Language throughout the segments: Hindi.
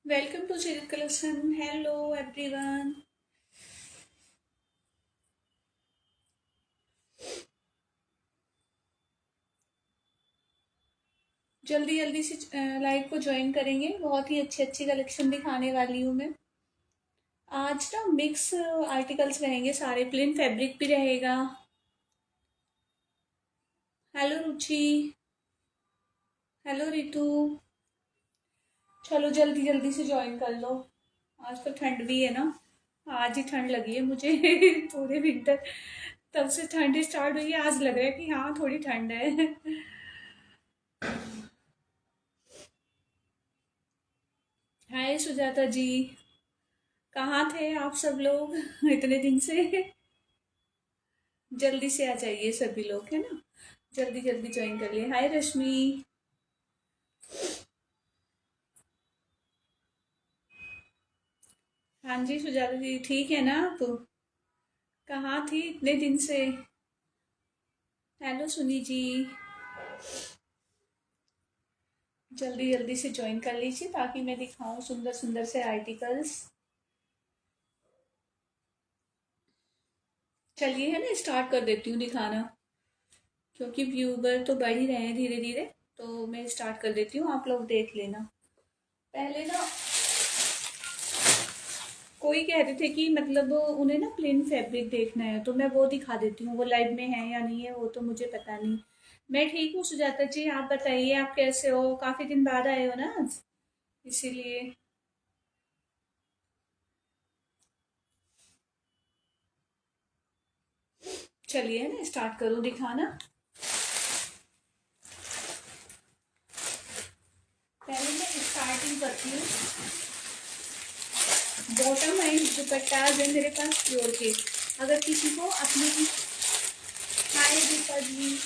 Welcome to Cherry Collection. Hello everyone. जल्दी जल्दी से लाइव को ज्वाइन करेंगे। बहुत ही अच्छी अच्छी कलेक्शन दिखाने वाली हूँ मैं। आज ना मिक्स आर्टिकल्स रहेंगे, सारे प्लेन फैब्रिक भी रहेगा। हेलो रुचि। हेलो रितु। चलो जल्दी जल्दी से ज्वाइन कर लो। आज तो ठंड भी है ना। आज ही ठंड लगी है मुझे पूरे विंटर तब से ठंड स्टार्ट हुई है। आज लग रहा है कि हाँ थोड़ी ठंड है। हाय सुजाता जी। कहाँ थे आप सब लोग इतने दिन से। जल्दी से आ जाइए सभी लोग, है ना। जल्दी जल्दी ज्वाइन कर लिए। हाय रश्मि। हाँ जी सुजाता जी, ठीक है ना आप। कहाँ थी इतने दिन से। हेलो सुनी जी। जल्दी जल्दी से ज्वाइन कर लीजिए ताकि मैं दिखाऊं सुंदर सुंदर से आर्टिकल्स। चलिए, है ना, स्टार्ट कर देती हूँ दिखाना। क्योंकि व्यूवर तो बढ़ ही रहे हैं धीरे धीरे। तो मैं स्टार्ट कर देती हूँ, आप लोग देख लेना। पहले ना कोई कह रहे थे कि मतलब उन्हें ना प्लेन फैब्रिक देखना है, तो मैं वो दिखा देती हूँ। वो लाइव में है या नहीं है वो तो मुझे पता नहीं। मैं ठीक हूँ सुजाता जी, आप बताइए आप कैसे हो। काफी दिन बाद आए हो ना आज, इसीलिए। चलिए ना स्टार्ट करूँ दिखाना। पहले मैं स्टार्टिंग करती हूँ। बॉटम एंड दुपट्टाज है मेरे पास प्योर के। अगर किसी को अपने, हाय दीपा जी,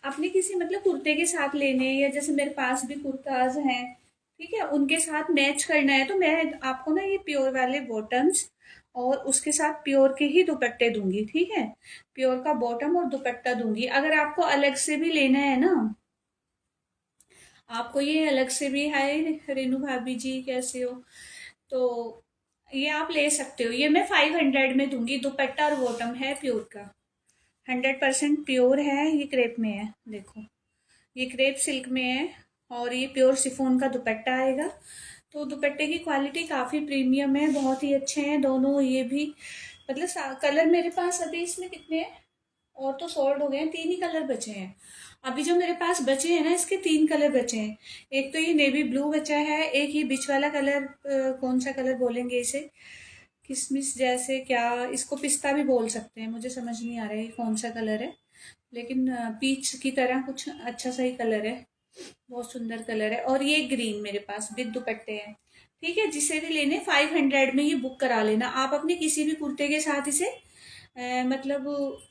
अपने किसी मतलब कुर्ते के साथ लेने, या जैसे मेरे पास भी कुर्ताज हैं, ठीक है, उनके साथ मैच करना है, तो मैं आपको ना ये प्योर वाले बॉटम्स और उसके साथ प्योर के ही दुपट्टे दूंगी, ठीक है। प्योर का बॉटम और दुपट्टा दूंगी। अगर आपको अलग से भी लेना है ना, आपको ये अलग से भी, हाय रेनू भाभी जी कैसे हो, तो ये आप ले सकते हो। ये मैं 500 में दूंगी। दुपट्टा और बॉटम है प्योर का, 100% प्योर है। ये क्रेप में है, देखो, ये क्रेप सिल्क में है। और ये प्योर शिफॉन का दुपट्टा आएगा। तो दुपट्टे की क्वालिटी काफ़ी प्रीमियम है, बहुत ही अच्छे हैं दोनों ये भी। मतलब कलर मेरे पास अभी इसमें कितने हैं, और तो सोल्ड हो गए हैं, 3 ही कलर बचे हैं। अभी जो मेरे पास बचे हैं ना, इसके 3 कलर बचे हैं। एक तो ये नेवी ब्लू बचा है, एक ये बीच वाला कलर, कौन सा कलर बोलेंगे इसे, किसमिस जैसे, क्या इसको पिस्ता भी बोल सकते हैं, मुझे समझ नहीं आ रहा है कौन सा कलर है। लेकिन पीच की तरह कुछ अच्छा सा ही कलर है। बहुत सुंदर कलर है। और ये ग्रीन मेरे पास विद दुपट्टे हैं। ठीक है, जिसे भी लेने 500 में ये बुक करा लेना। आप अपने किसी भी कुर्ते के साथ इसे मतलब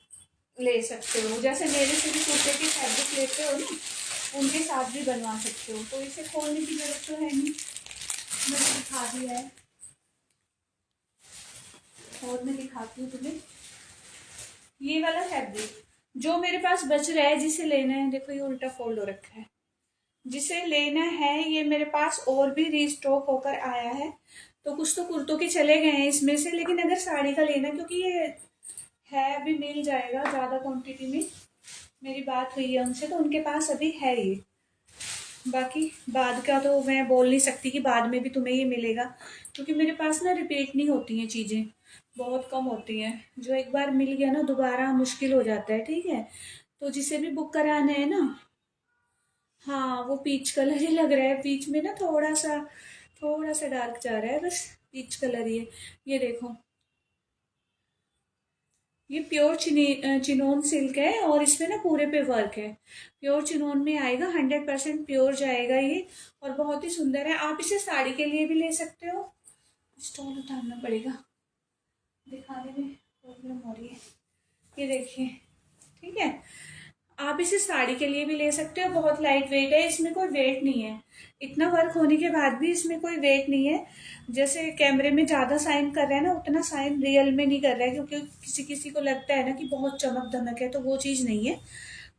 ले सकते हो। जैसे मेरे से भी कुर्ते की फैब्रिक लेते हो ना, उनके साथ भी बनवा सकते हो। तो इसे खोलने की जरूरत तो है नहीं, मैंने दिखा दिया है। और मैं दिखाती हूँ तुम्हें ये वाला फैब्रिक जो मेरे पास बच रहा है। जिसे लेना है, देखो ये उल्टा फोल्ड हो रखा है। जिसे लेना है, ये मेरे पास और भी रीस्टॉक होकर आया है। तो कुछ तो कुर्तों के चले गए हैं इसमें से, लेकिन अगर साड़ी का लेना, क्योंकि ये है, अभी मिल जाएगा ज़्यादा क्वांटिटी में। मेरी बात हुई है उनसे, तो उनके पास अभी है ये। बाकी बाद का तो मैं बोल नहीं सकती कि बाद में भी तुम्हें ये मिलेगा, क्योंकि मेरे पास ना रिपीट नहीं होती हैं चीज़ें, बहुत कम होती हैं। जो एक बार मिल गया ना, दोबारा मुश्किल हो जाता है, ठीक है। तो जिसे भी बुक कराना है ना, हाँ वो पीच कलर ही लग रहा है। पीच में ना थोड़ा सा डार्क जा रहा है, बस पीच कलर ही है। ये देखो, ये प्योर चिनोन सिल्क है, और इसमें ना पूरे पे वर्क है। प्योर चिनोन में आएगा, 100% प्योर जाएगा ये। और बहुत ही सुंदर है। आप इसे साड़ी के लिए भी ले सकते हो। स्टॉल उतारना पड़ेगा, दिखाने में प्रॉब्लम हो रही है। ये देखिए, ठीक है। आप इसे साड़ी के लिए भी ले सकते हो। बहुत लाइट वेट है, इसमें कोई वेट नहीं है। इतना वर्क होने के बाद भी इसमें कोई वेट नहीं है। जैसे कैमरे में ज्यादा साइन कर रहा है ना, उतना साइन रियल में नहीं कर रहा है। क्योंकि किसी किसी को लगता है ना कि बहुत चमक धमक है, तो वो चीज नहीं है।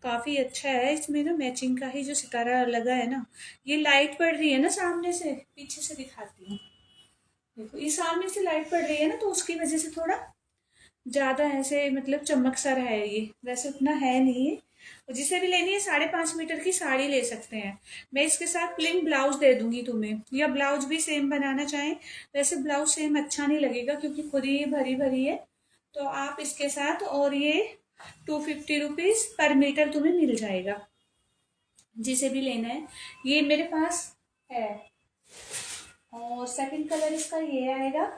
काफ़ी अच्छा है। इसमें ना मैचिंग का ही जो सितारा लगा है ना, ये लाइट पड़ रही है ना सामने से, पीछे से दिखाती हूँ। देखो ये सामने से लाइट पड़ रही है ना, तो उसकी वजह से थोड़ा ज़्यादा ऐसे मतलब चमक सा रहा है। ये वैसे उतना है नहीं है। और जिसे भी लेनी है 5.5 मीटर की साड़ी ले सकते हैं। मैं इसके साथ प्लेन ब्लाउज दे दूंगी तुम्हें, या ब्लाउज भी सेम बनाना चाहें। वैसे ब्लाउज सेम अच्छा नहीं लगेगा क्योंकि खुद ही भरी भरी है। तो आप इसके साथ, और ये 250 रुपीज़ पर मीटर तुम्हें मिल जाएगा, जिसे भी लेना है। ये मेरे पास है। और सेकंड कलर इसका ये आएगा।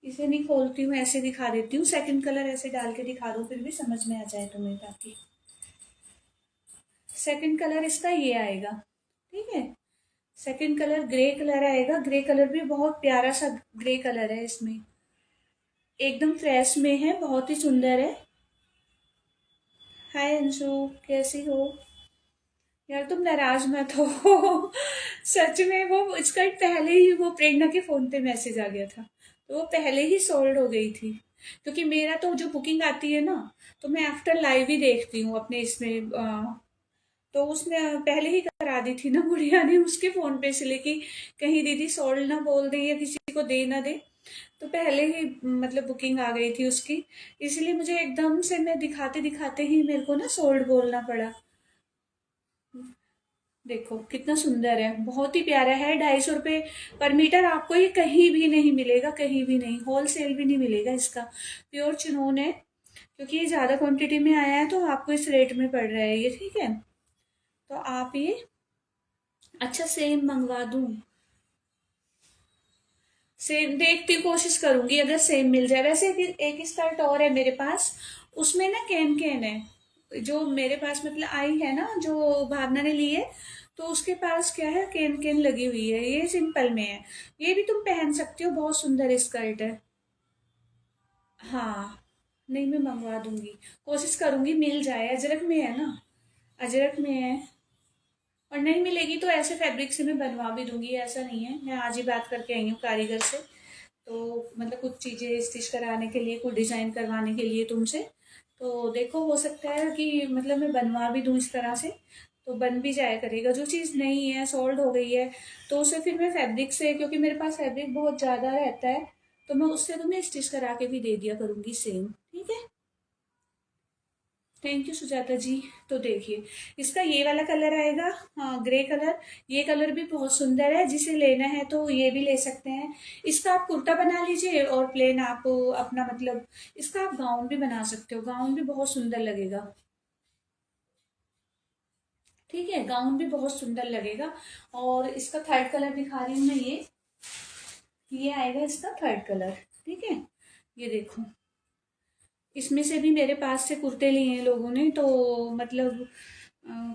इसे नहीं खोलती हूँ, ऐसे दिखा देती हूँ। सेकंड कलर ऐसे डाल के दिखा दूँ, फिर भी समझ में आ जाए तुम्हें, ताकि सेकंड कलर इसका ये आएगा। ठीक है, सेकंड कलर ग्रे कलर आएगा। ग्रे कलर भी बहुत प्यारा सा ग्रे कलर है इसमें, एकदम फ्रेश में है, बहुत ही सुंदर है। हाय अंशु, कैसी हो यार? तुम नाराज मत हो। सच में वो इसका पहले ही वो प्रेरणा के फोन पे मैसेज आ गया था, तो वो पहले ही सोल्ड हो गई थी। क्योंकि मेरा तो जो बुकिंग आती है ना, तो मैं आफ्टर लाइव ही देखती हूँ अपने इसमें। तो उसने पहले ही करा दी थी ना गुड़िया ने उसके फोन पे, इसलिए कि कहीं दीदी सोल्ड ना बोल दे या किसी को दे ना दे। तो पहले ही मतलब बुकिंग आ गई थी उसकी, इसलिए मुझे एकदम से मैं दिखाते दिखाते ही मेरे को ना सोल्ड बोलना पड़ा। देखो कितना सुंदर है, बहुत ही प्यारा है। 250 रुपये पर मीटर। आपको ये कहीं भी नहीं मिलेगा, कहीं भी नहीं, होल सेल भी नहीं मिलेगा इसका। प्योर चिनोन है, क्योंकि ये ज़्यादा क्वांटिटी में आया है तो आपको इस रेट में पड़ रहा है ये। ठीक है, तो आप ये अच्छा सेम मंगवा दूँ? सेम देखती कोशिश करूंगी अगर सेम मिल जाए। वैसे एक स्कर्ट और है मेरे पास, उसमें ना कैन कैन है। जो मेरे पास मतलब आई है ना, जो भावना ने ली है, तो उसके पास क्या है, कैन कैन लगी हुई है। ये सिंपल में है, ये भी तुम पहन सकती हो, बहुत सुंदर स्कर्ट है। हाँ, नहीं मैं मंगवा दूंगी, कोशिश करूंगी मिल जाए। अजरक में है ना, अजरक में है। और नहीं मिलेगी तो ऐसे फैब्रिक से मैं बनवा भी दूंगी, ऐसा नहीं है। मैं आज ही बात करके आई हूँ कारीगर से, तो मतलब कुछ चीज़ें स्टिच कराने के लिए, कुछ डिज़ाइन करवाने के लिए तुमसे। तो देखो हो सकता है कि मतलब मैं बनवा भी दूँ इस तरह से, तो बन भी जाया करेगा। जो चीज़ नहीं है, सोल्ड हो गई है, तो उसे फिर मैं फैब्रिक से, क्योंकि मेरे पास फैब्रिक बहुत ज़्यादा रहता है, तो मैं उससे तुम्हें स्टिच करा के भी दे दिया करूँगी सेम। ठीक है, थैंक यू सुजाता जी। तो देखिए इसका ये वाला कलर आएगा, हाँ ग्रे कलर। ये कलर भी बहुत सुंदर है, जिसे लेना है तो ये भी ले सकते हैं। इसका आप कुर्ता बना लीजिए, और प्लेन आप अपना मतलब इसका आप गाउन भी बना सकते हो, गाउन भी बहुत सुंदर लगेगा। ठीक है, गाउन भी बहुत सुंदर लगेगा। और इसका थर्ड कलर दिखा रही हूँ मैं, ये आएगा इसका थर्ड कलर। ठीक है, ये देखो, इसमें से भी मेरे पास से कुर्ते लिए हैं लोगों ने, तो मतलब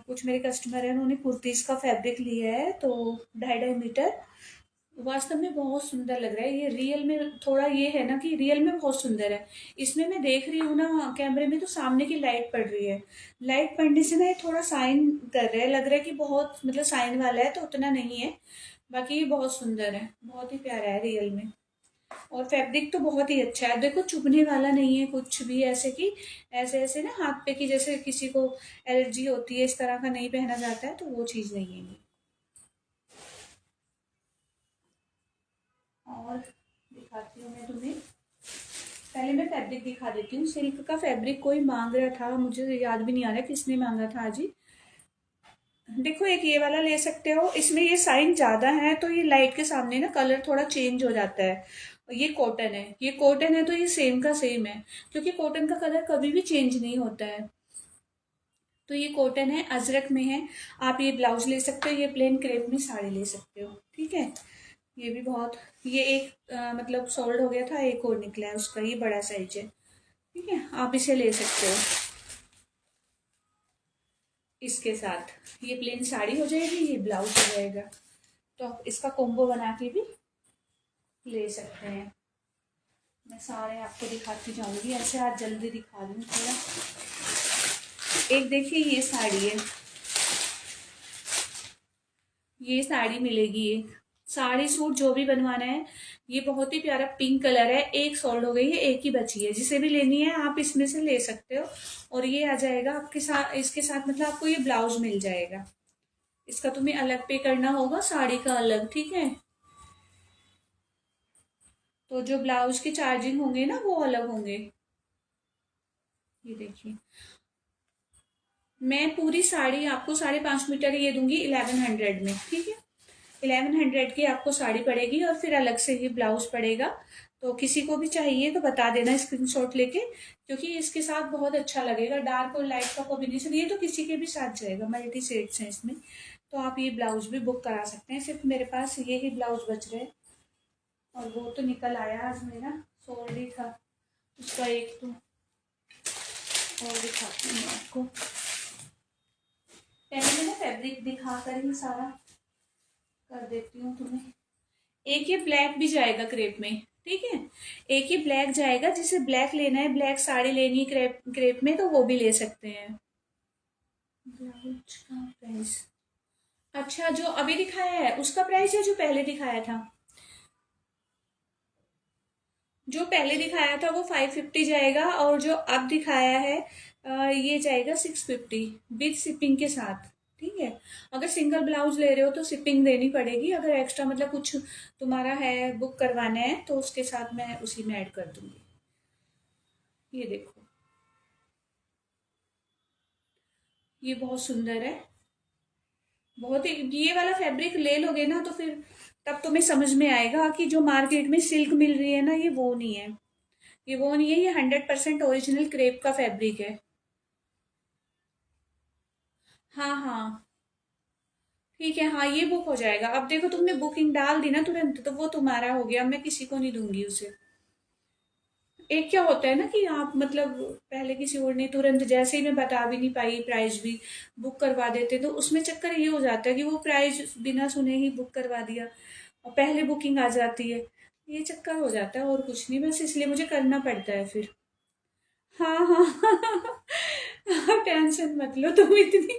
कुछ मेरे कस्टमर हैं, उन्होंने कुर्तीज़ का फैब्रिक लिया है, तो 2.5-2.5 मीटर। वास्तव में बहुत सुंदर लग रहा है ये। रियल में थोड़ा ये है ना कि रियल में बहुत सुंदर है। इसमें मैं देख रही हूँ ना कैमरे में, तो सामने की लाइट पड़ रही है। लाइट पड़ने से ना ये थोड़ा साइन कर रहा है, लग रहा है कि बहुत मतलब साइन वाला है, तो उतना नहीं है। बाकी ये बहुत सुंदर है, बहुत ही प्यारा है रियल में। और फैब्रिक तो बहुत ही अच्छा है। देखो चुभने वाला नहीं है कुछ भी, ऐसे कि ऐसे ऐसे ना हाथ पे की जैसे किसी को एलर्जी होती है, इस तरह का नहीं पहना जाता है, तो वो चीज़ नहीं है ये। और दिखाती हूँ मैं तुम्हें, पहले मैं फैब्रिक दिखा देती हूँ। सिल्क का फैब्रिक कोई मांग रहा था, मुझे याद भी नहीं आ रहा किसने मांगा था आज ही। देखो एक ये वाला ले सकते हो, इसमें ये साइन ज्यादा है, तो ये लाइट के सामने ना कलर थोड़ा चेंज हो जाता है। ये कॉटन है, ये कॉटन है, तो ये सेम का सेम है, क्योंकि कॉटन का कलर कभी भी चेंज नहीं होता है। तो ये कॉटन है, अजरक में है। आप ये ब्लाउज ले सकते हो, ये प्लेन क्रेप में साड़ी ले सकते हो। ठीक है, ये भी बहुत, ये एक मतलब सोल्ड हो गया था, एक और निकला है उसका, ये बड़ा साइज है। ठीक है, आप इसे ले सकते हो इसके साथ। ये प्लेन साड़ी हो जाएगी, ये ब्लाउज हो जाएगा, तो आप इसका कॉम्बो बना के भी ले सकते हैं। मैं सारे आपको दिखाती जाऊंगी, ऐसे आज जल्दी दिखा दूँ थोड़ा। एक देखिए ये साड़ी है, ये साड़ी मिलेगी एक, साड़ी सूट जो भी बनवाना है। ये बहुत ही प्यारा पिंक कलर है, एक सोल्ड हो गई है, एक ही बची है। जिसे भी लेनी है आप इसमें से ले सकते हो। और ये आ जाएगा आपके साथ, इसके साथ मतलब आपको ये ब्लाउज मिल जाएगा। इसका तुम्हें अलग पे करना होगा, साड़ी का अलग, ठीक है। तो जो ब्लाउज के चार्जिंग होंगे ना वो अलग होंगे। ये देखिए, मैं पूरी साड़ी आपको 5.5 मीटर ये दूंगी 1100 में, ठीक है। 1100 की आपको साड़ी पड़ेगी और फिर अलग से ही ब्लाउज पड़ेगा। तो किसी को भी चाहिए तो बता देना स्क्रीनशॉट लेके, क्योंकि इसके साथ बहुत अच्छा लगेगा। डार्क और लाइट का कॉम्बिनेशन, ये तो किसी के भी साथ जाएगा, मल्टी शेड्स हैं इसमें। तो आप ये ब्लाउज भी बुक करा सकते हैं। सिर्फ मेरे पास ये ही ब्लाउज बच रहे हैं, और वो तो निकल आया आज मेरा, सोल्ड ही था उसका एक। तो और दिखाती हूँ आपको, पहले मैं ना फैब्रिक दिखा कर ही सारा कर देती हूँ तुम्हें। एक ये ब्लैक भी जाएगा क्रेप में, ठीक है। एक ही ब्लैक जाएगा, जिसे ब्लैक लेना है, ब्लैक साड़ी लेनी है क्रेप क्रेप में, तो वो भी ले सकते हैं। ब्लाउज का प्राइस, अच्छा जो अभी दिखाया है उसका प्राइस है, जो पहले दिखाया था। जो पहले दिखाया था वो 550 जाएगा, और जो अब दिखाया है ये जाएगा 650 विद शिपिंग के साथ, ठीक है। अगर सिंगल ब्लाउज ले रहे हो तो शिपिंग देनी पड़ेगी। अगर एक्स्ट्रा मतलब कुछ तुम्हारा है बुक करवाना है तो उसके साथ मैं उसी में ऐड कर दूंगी। ये देखो, ये बहुत सुंदर है। बहुत ही, ये वाला फैब्रिक ले लोगे ना तो फिर तब तुम्हें समझ में आएगा कि जो मार्केट में सिल्क मिल रही है ना, ये वो नहीं है। ये वो नहीं है, ये 100% ओरिजिनल क्रेप का फैब्रिक है। हाँ हाँ, ठीक है। हाँ, ये बुक हो जाएगा। अब देखो तुमने बुकिंग डाल दी ना तुरंत, तो वो तुम्हारा हो गया, मैं किसी को नहीं दूंगी उसे। एक क्या होता है ना कि आप मतलब पहले किसी और ने तुरंत, जैसे ही मैं बता भी नहीं पाई प्राइस भी, बुक करवा देते, तो उसमें चक्कर ये हो जाता है कि वो प्राइस बिना सुने ही बुक करवा दिया, और पहले बुकिंग आ जाती है। ये चक्कर हो जाता है, और कुछ नहीं, बस इसलिए मुझे करना पड़ता है फिर। हाँ हाँ टेंशन मत लो तुम इतनी।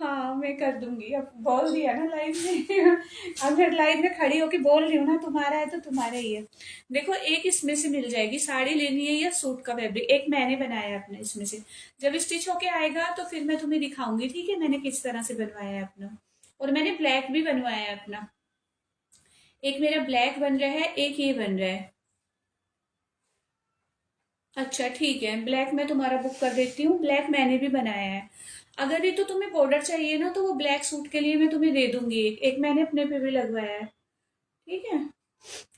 हाँ, मैं कर दूंगी, अब बोल दिया ना लाइव में। अगर लाइव में खड़ी होके बोल रही हूँ ना, तुम्हारा है तो तुम्हारा ही है। देखो, एक इसमें से मिल जाएगी, साड़ी लेनी है या सूट का फैब्रिक, एक मैंने बनाया है अपने इसमें से। जब स्टिच होके आएगा तो फिर मैं तुम्हें दिखाऊंगी, ठीक है, मैंने किस तरह से बनवाया है अपना। और मैंने ब्लैक भी बनवाया है अपना। एक मेरा ब्लैक बन रहा है, एक ये बन रहा है। अच्छा ठीक है, ब्लैक मैं तुम्हारा बुक कर देती हूँ, ब्लैक मैंने भी बनाया है। अगर ये तो तुम्हें बॉर्डर चाहिए ना, तो वो ब्लैक सूट के लिए मैं तुम्हें दे दूंगी, एक मैंने अपने पे भी लगवाया है, ठीक है।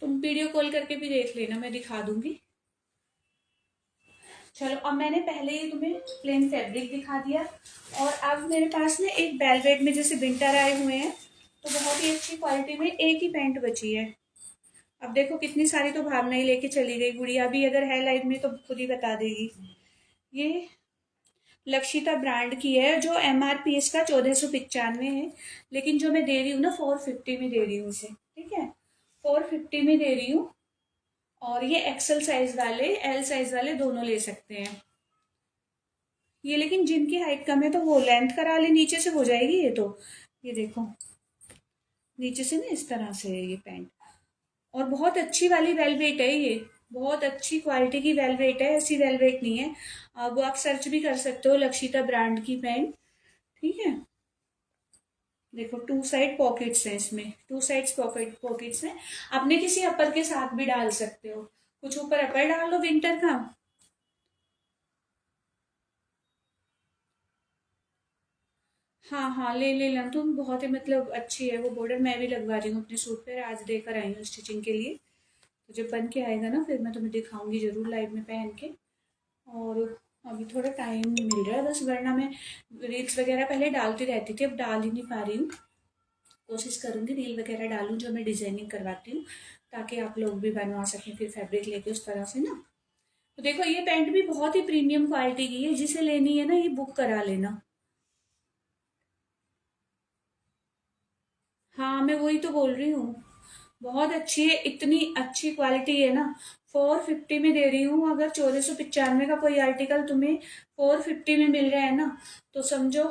तुम वीडियो कॉल करके भी देख लेना, मैं दिखा दूंगी। चलो, अब मैंने पहले ही तुम्हें प्लेन फैब्रिक दिखा दिया, और अब मेरे पास ना एक वेलवेट में, जैसे विंटर आए हुए हैं, तो बहुत ही अच्छी क्वालिटी में एक ही पैंट बची है। अब देखो कितनी सारी तो भावना ही लेके चली गई, गुड़िया भी अगर है लाइव में तो खुद ही बता देगी। ये लक्षिता ब्रांड की है, जो MRP इसका 1495 है, लेकिन जो मैं दे रही हूँ ना 450 में दे रही हूँ इसे, ठीक है। 450 में दे रही हूँ। और ये एक्सेल साइज वाले, एल साइज वाले दोनों ले सकते हैं। ये लेकिन जिनकी हाइट कम है तो वो लेंथ करा ले, नीचे से हो जाएगी ये तो। ये देखो, नीचे से ना इस तरह से है ये पैंट। और बहुत अच्छी वाली वेलवेट है ये, बहुत अच्छी क्वालिटी की वेलवेट है, ऐसी वेलवेट नहीं है। अब आप सर्च भी कर सकते हो, लक्षिता ब्रांड की पैंट, ठीक है। देखो, टू साइड पॉकेट्स हैं इसमें, टू साइड्स पॉकेट्स हैं। अपने किसी अपर के साथ भी डाल सकते हो, कुछ ऊपर अपर डाल लो विंटर का। हाँ हाँ, ले ले लेना तुम, बहुत ही मतलब अच्छी है वो बॉर्डर, मैं भी लगवा रही हूँ अपने सूट पे, आज देकर आई हूँ स्टिचिंग के लिए। तो जब बन के आएगा ना फिर मैं तुम्हें दिखाऊंगी जरूर लाइव में पहन के। और अभी थोड़ा टाइम नहीं मिल रहा है बस, वरना मैं रील्स वगैरह पहले डालती रहती थी, अब डाल ही नहीं पा रही हूँ। कोशिश करूंगी रील वगैरह डालूं जो मैं डिजाइनिंग करवाती हूँ, ताकि आप लोग भी बनवा सकें फिर फैब्रिक लेके उस तरह से ना। तो देखो, ये पैंट भी बहुत ही प्रीमियम क्वालिटी की है, जिसे लेनी है ना ये बुक करा लेना। हाँ, मैं वही तो बोल रही हूँ, बहुत अच्छी है, इतनी अच्छी क्वालिटी है ना। 450 में दे रही हूँ, अगर 1495 का कोई आर्टिकल तुम्हें 450 में मिल रहा है ना, तो समझो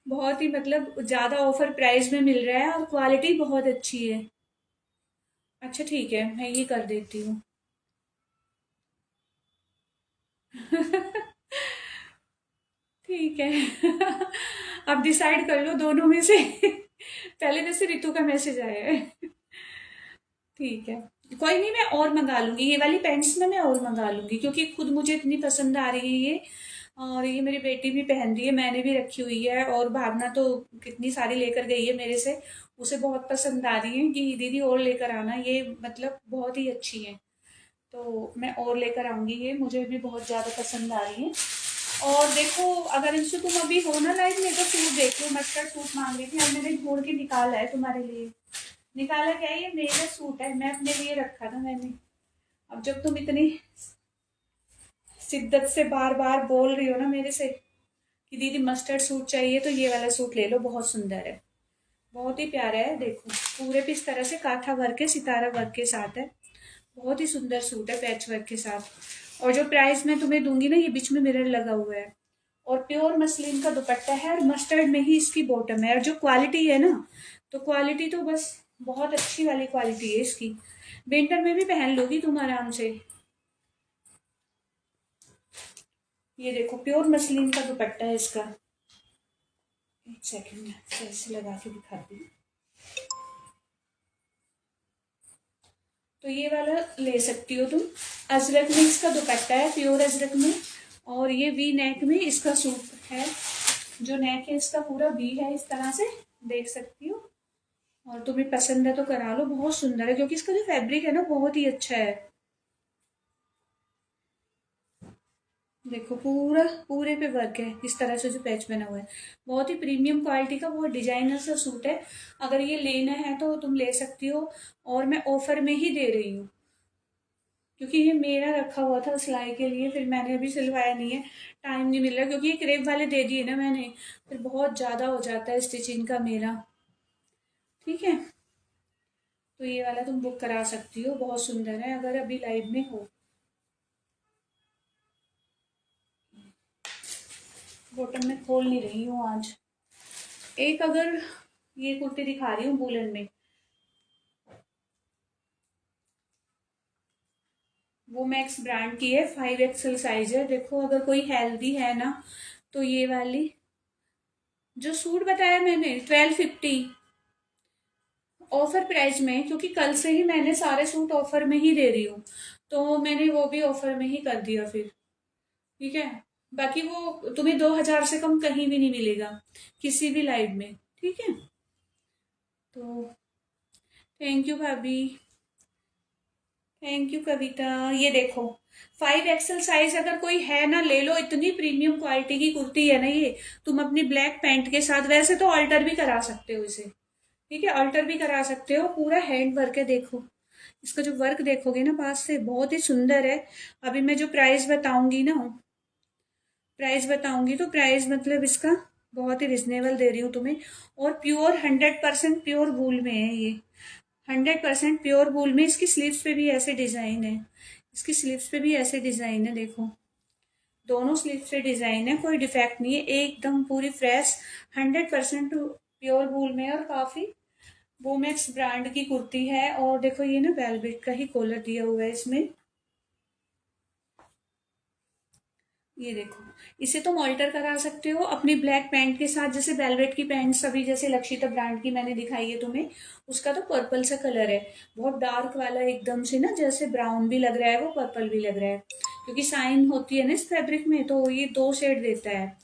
बहुत ही मतलब ज़्यादा ऑफर प्राइस में मिल रहा है और क्वालिटी बहुत अच्छी है। अच्छा ठीक है, मैं ये कर देती हूँ। ठीक है। अब डिसाइड कर लो दोनों में से। पहले वैसे रितु का मैसेज आया है। ठीक है, कोई नहीं, मैं और मंगा लूंगी ये वाली पैंट्स ना, मैं और मंगा लूंगी क्योंकि खुद मुझे इतनी पसंद आ रही है ये। और ये मेरी बेटी भी पहन रही है, मैंने भी रखी हुई है, और भावना तो कितनी सारी लेकर गई है मेरे से। उसे बहुत पसंद आ रही है कि दीदी और लेकर आना, ये मतलब बहुत ही अच्छी है। तो मैं और लेकर आऊंगी, ये मुझे भी बहुत ज़्यादा पसंद आ रही है। और देखो, अगर इनसे तुम अभी हो ना लाइफ में तो सूट देख लो, मस्टर्ड सूट मांग रही थी, अब मैंने ढूंढ के निकाला है तुम्हारे लिए। निकाला क्या है, ये मेरा सूट है, मैं अपने लिए रखा था मैंने। अब जब तुम इतनी शिद्दत से बार बार बोल रही हो ना मेरे से कि दीदी मस्टर्ड सूट चाहिए, तो ये वाला सूट ले लो, बहुत सुंदर है, बहुत ही प्यारा है। देखो पूरे पे इस तरह से कांथा वर्क के सितारा वर्क के साथ है, बहुत ही सुंदर सूट है पैच वर्क के साथ। और जो प्राइस मैं तुम्हें दूंगी ना, ये बीच में मिरर लगा हुआ है, और प्योर मसलिन का दुपट्टा है, और मस्टर्ड में ही इसकी बॉटम है। और जो क्वालिटी है ना, तो क्वालिटी तो बस बहुत अच्छी वाली क्वालिटी है इसकी। विंटर में भी पहन लोगी तुम आराम से। ये देखो प्योर मसलिन का दुपट्टा है इसका। एक सेकंड, सही से लगा के दिखाती हूँ। तो ये वाला ले सकती हो तुम, अजरक में इसका दुपट्टा है, प्योर अजरक में। और ये वी नेक में इसका सूट है, जो नेक है इसका पूरा वी है, इस तरह से देख सकती हो। और तुम्हें पसंद है तो करा लो, बहुत सुंदर है क्योंकि इसका जो फैब्रिक है ना बहुत ही अच्छा है। देखो पूरा पूरे पे वर्क है, इस तरह से जो पैच बना हुआ है, बहुत ही प्रीमियम क्वालिटी का, बहुत डिजाइनर सा सूट है। अगर ये लेना है तो तुम ले सकती हो, और मैं ऑफर में ही दे रही हूँ क्योंकि ये मेरा रखा हुआ था सिलाई के लिए, फिर मैंने अभी सिलवाया नहीं है, टाइम नहीं मिल रहा, क्योंकि ये क्रेप वाले दे दिए ना मैंने, फिर बहुत ज़्यादा हो जाता है स्टिचिंग का मेरा। ठीक है, तो ये वाला तुम बुक करा सकती हो, बहुत सुंदर है अगर अभी लाइव में हो। बॉटम में खोल नहीं रही हूँ आज। एक अगर ये कुर्ती दिखा रही हूँ वूलन में, वो मैक्स ब्रांड की है, 5XL साइज है। देखो अगर कोई हेल्दी है ना, तो ये वाली जो सूट बताया मैंने 1250 ऑफर प्राइस में, क्योंकि कल से ही मैंने सारे सूट ऑफर में ही दे रही हूँ, तो मैंने वो भी ऑफर में ही कर दिया फिर। ठीक है, बाकी वो तुम्हें 2000 से कम कहीं भी नहीं मिलेगा किसी भी लाइव में। ठीक है, तो थैंक यू भाभी, थैंक यू कविता। ये देखो 5XL साइज अगर कोई है ना, ले लो, इतनी प्रीमियम क्वालिटी की कुर्ती है ना ये। तुम अपनी ब्लैक पैंट के साथ, वैसे तो ऑल्टर भी करा सकते हो इसे, ठीक है, ऑल्टर भी करा सकते हो, पूरा हैंड वर्क है। देखो इसका जो वर्क देखोगे ना पास से, बहुत ही सुंदर है। अभी मैं जो प्राइस बताऊंगी ना, प्राइस बताऊंगी तो प्राइस मतलब इसका बहुत ही रिजनेबल दे रही हूँ तुम्हें। और प्योर 100% प्योर वूल में है ये, 100% प्योर वूल में। इसकी स्लीव्स पे भी ऐसे डिजाइन है, इसकी स्लीव्स पे भी ऐसे डिजाइन है, देखो दोनों स्लीव्स पे डिजाइन है, कोई डिफेक्ट नहीं है, एकदम पूरी फ्रेश 100% प्योर वूल में। और काफी वोमेक्स ब्रांड की कुर्ती है। और देखो ये ना वेलवेट का ही कॉलर दिया हुआ है इसमें, ये देखो, इसे तुम ऑल्टर करा सकते हो अपनी ब्लैक पैंट के साथ, जैसे वेलवेट की पैंट सभी, जैसे लक्षिता ब्रांड की मैंने दिखाई है तुम्हें, उसका तो पर्पल सा कलर है, बहुत डार्क वाला, एकदम से ना जैसे ब्राउन भी लग रहा है वो, पर्पल भी लग रहा है, क्योंकि साइन होती है ना इस फैब्रिक में, तो ये दो शेड देता है।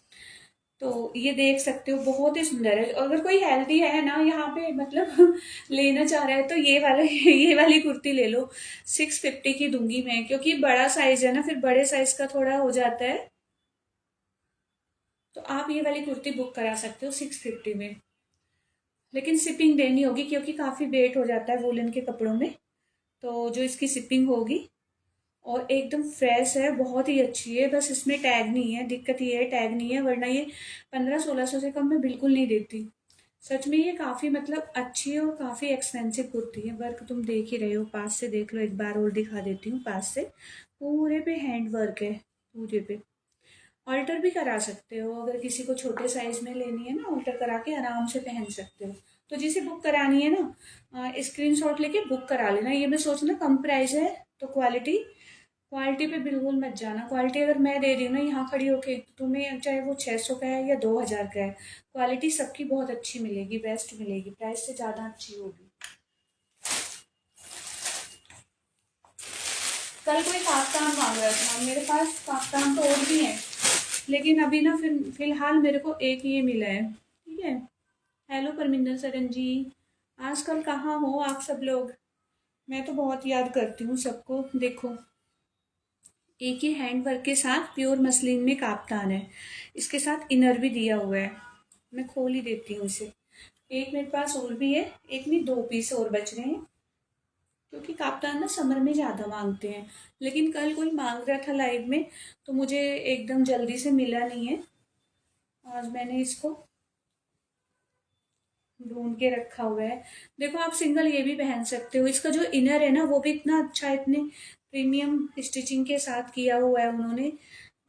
तो ये देख सकते हो, बहुत ही सुंदर है। अगर कोई हेल्दी है ना यहाँ पे मतलब लेना चाह रहा है, तो ये वाला ये वाली कुर्ती ले लो, 650 की दूंगी मैं, क्योंकि बड़ा साइज है ना, फिर बड़े साइज का थोड़ा हो जाता है। तो आप ये वाली कुर्ती बुक करा सकते हो 650 में, लेकिन शिपिंग देनी होगी क्योंकि काफ़ी वेट हो जाता है वुलन के कपड़ों में, तो जो इसकी शिपिंग होगी। और एकदम फ्रेश है, बहुत ही अच्छी है, बस इसमें टैग नहीं है, दिक्कत ये है टैग नहीं है, वरना ये 1500-1600 से कम मैं बिल्कुल नहीं देती। सच में ये काफ़ी मतलब अच्छी है, और काफ़ी एक्सपेंसिव कुर्ती है। वर्क तुम देख ही रहे हो, पास से देख लो, एक बार और दिखा देती हूँ पास से, पूरे पे हैंड वर्क है, पूरे पे। ऑल्टर भी करा सकते हो, अगर किसी को छोटे साइज में लेनी है ना, ऑल्टर करा के आराम से पहन सकते हो। तो जिसे बुक करानी है ना, स्क्रीनशॉट लेके बुक करा लेना। ये मैं सोचना कम प्राइस है तो क्वालिटी क्वालिटी पे बिल्कुल मत जाना। क्वालिटी अगर मैं दे रही हूँ ना यहाँ खड़ी होके, तो तुम्हें चाहे वो 600 का है या 2000 का है, क्वालिटी सबकी बहुत अच्छी मिलेगी, बेस्ट मिलेगी, प्राइस से ज़्यादा अच्छी होगी। कल कोई काफ्तान मांग रहा था, मेरे पास काफ्तान तो और भी है, लेकिन अभी ना फिलहाल मेरे को एक ये मिला है। ठीक है। हेलो परमिंदर सरन जी, आजकल कहाँ हो आप सब लोग? मैं तो बहुत याद करती हूँ सबको। देखो, एक ही हैंड वर्क के साथ प्योर मसलिन में काफ्तान है, इसके साथ इनर भी दिया हुआ है। मैं खोल ही देती हूँ इसे। एक मेरे पास और भी है, एक नहीं, 2 पीस और बच रहे हैं, क्योंकि काफ्तान ना समर में ज़्यादा मांगते हैं। लेकिन कल कोई मांग रहा था लाइव में, तो मुझे एकदम जल्दी से मिला नहीं है। आज मैंने इसको ढूंढ के रखा हुआ है। देखो, आप सिंगल ये भी पहन सकते हो। इसका जो इनर है ना, वो भी इतना अच्छा, इतने प्रीमियम स्टिचिंग के साथ किया हुआ है उन्होंने,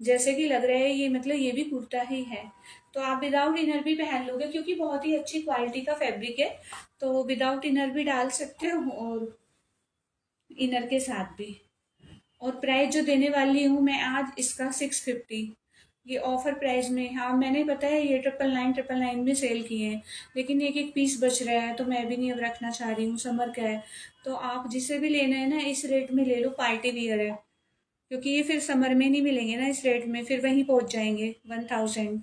जैसे कि लग रहा है ये मतलब ये भी कुर्ता ही है। तो आप विदाउट इनर भी पहन लोगे, क्योंकि बहुत ही अच्छी क्वालिटी का फैब्रिक है। तो विदाउट इनर भी डाल सकते हो और इनर के साथ भी। और प्राइस जो देने वाली हूँ मैं आज, इसका 650, ये ऑफर प्राइस में। हाँ, मैंने पता है ये 999 में सेल किए हैं, लेकिन एक एक पीस बच रहा है, तो मैं भी नहीं अब रखना चाह रही हूँ, समर का है। तो आप जिसे भी लेना है ना, इस रेट में ले लो, पार्टी वियर है। क्योंकि ये फिर समर में नहीं मिलेंगे ना इस रेट में, फिर वहीं पहुंच जाएंगे 1000।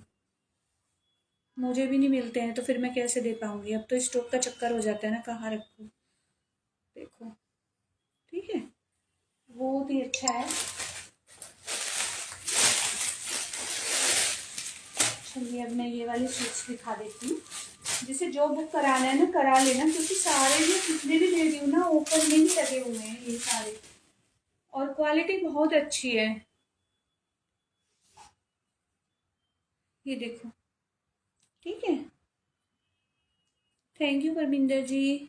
मुझे भी नहीं मिलते हैं, तो फिर मैं कैसे दे पाऊंगी? अब तो स्टॉक का चक्कर हो जाता है ना, कहाँ रखूँ। देखो, ठीक है, बहुत ही अच्छा है। चलिए, अब मैं ये वाली स्विच दिखा देती हूँ। जिसे जो बुक कराना है ना, करा लेना, क्योंकि सारे जो कितने भी दे रही हूँ ना, ओपन में ही लगे हुए हैं ये सारे, और क्वालिटी बहुत अच्छी है। ये देखो, ठीक है। थैंक यू परमिंदर जी।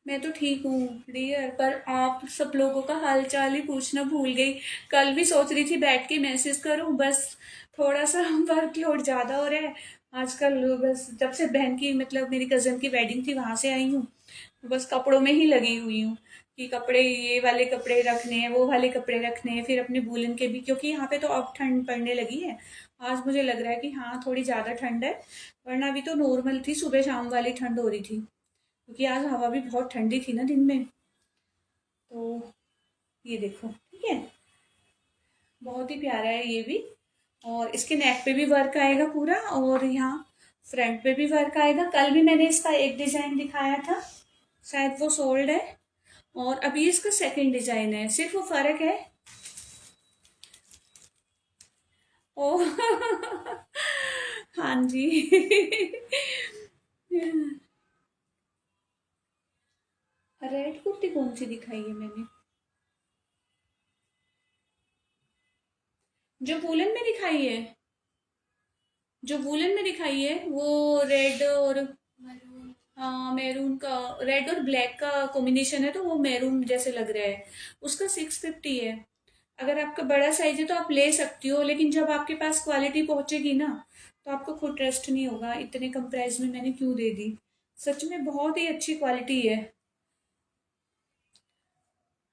मैं तो ठीक हूँ डियर, पर आप सब लोगों का हाल चाल ही पूछना भूल गई। कल भी सोच रही थी बैठ के मैसेज करूँ, बस थोड़ा सा वर्कलोड ज़्यादा हो रहा है आजकल। बस जब से बहन की, मतलब मेरी कज़न की वेडिंग थी, वहां से आई हूँ, बस कपड़ों में ही लगी हुई हूँ कि कपड़े, ये वाले कपड़े रखने हैं, वो वाले कपड़े रखने हैं, फिर अपने वूलन के भी, क्योंकि यहाँ पे तो अब ठंड पड़ने लगी है। आज मुझे लग रहा है कि हाँ, थोड़ी ज़्यादा ठंड है, वरना अभी तो नॉर्मल थी, सुबह शाम वाली ठंड हो रही थी, क्योंकि आज हवा भी बहुत ठंडी थी ना दिन में। तो ये देखो, ठीक है, बहुत ही प्यारा है ये भी। और इसके नेक पे भी वर्क आएगा पूरा, और यहाँ फ्रंट पे भी वर्क आएगा। कल भी मैंने इसका एक डिजाइन दिखाया था, शायद वो सोल्ड है, और अभी इसका सेकंड डिजाइन है, सिर्फ वो फर्क है। ओ हाँ जी रेड कुर्ती कौन सी दिखाई है मैंने? जो वूलन में दिखाई है, जो वूलन में दिखाई है वो रेड और, हाँ, मैरून का, रेड और ब्लैक का कॉम्बिनेशन है, तो वो मैरून जैसे लग रहा है। उसका 650 है। अगर आपका बड़ा साइज है तो आप ले सकती हो, लेकिन जब आपके पास क्वालिटी पहुंचेगी ना, तो आपको खुद ट्रस्ट नहीं होगा इतने कम प्राइस में मैंने क्यों दे दी। सच में बहुत ही अच्छी क्वालिटी है।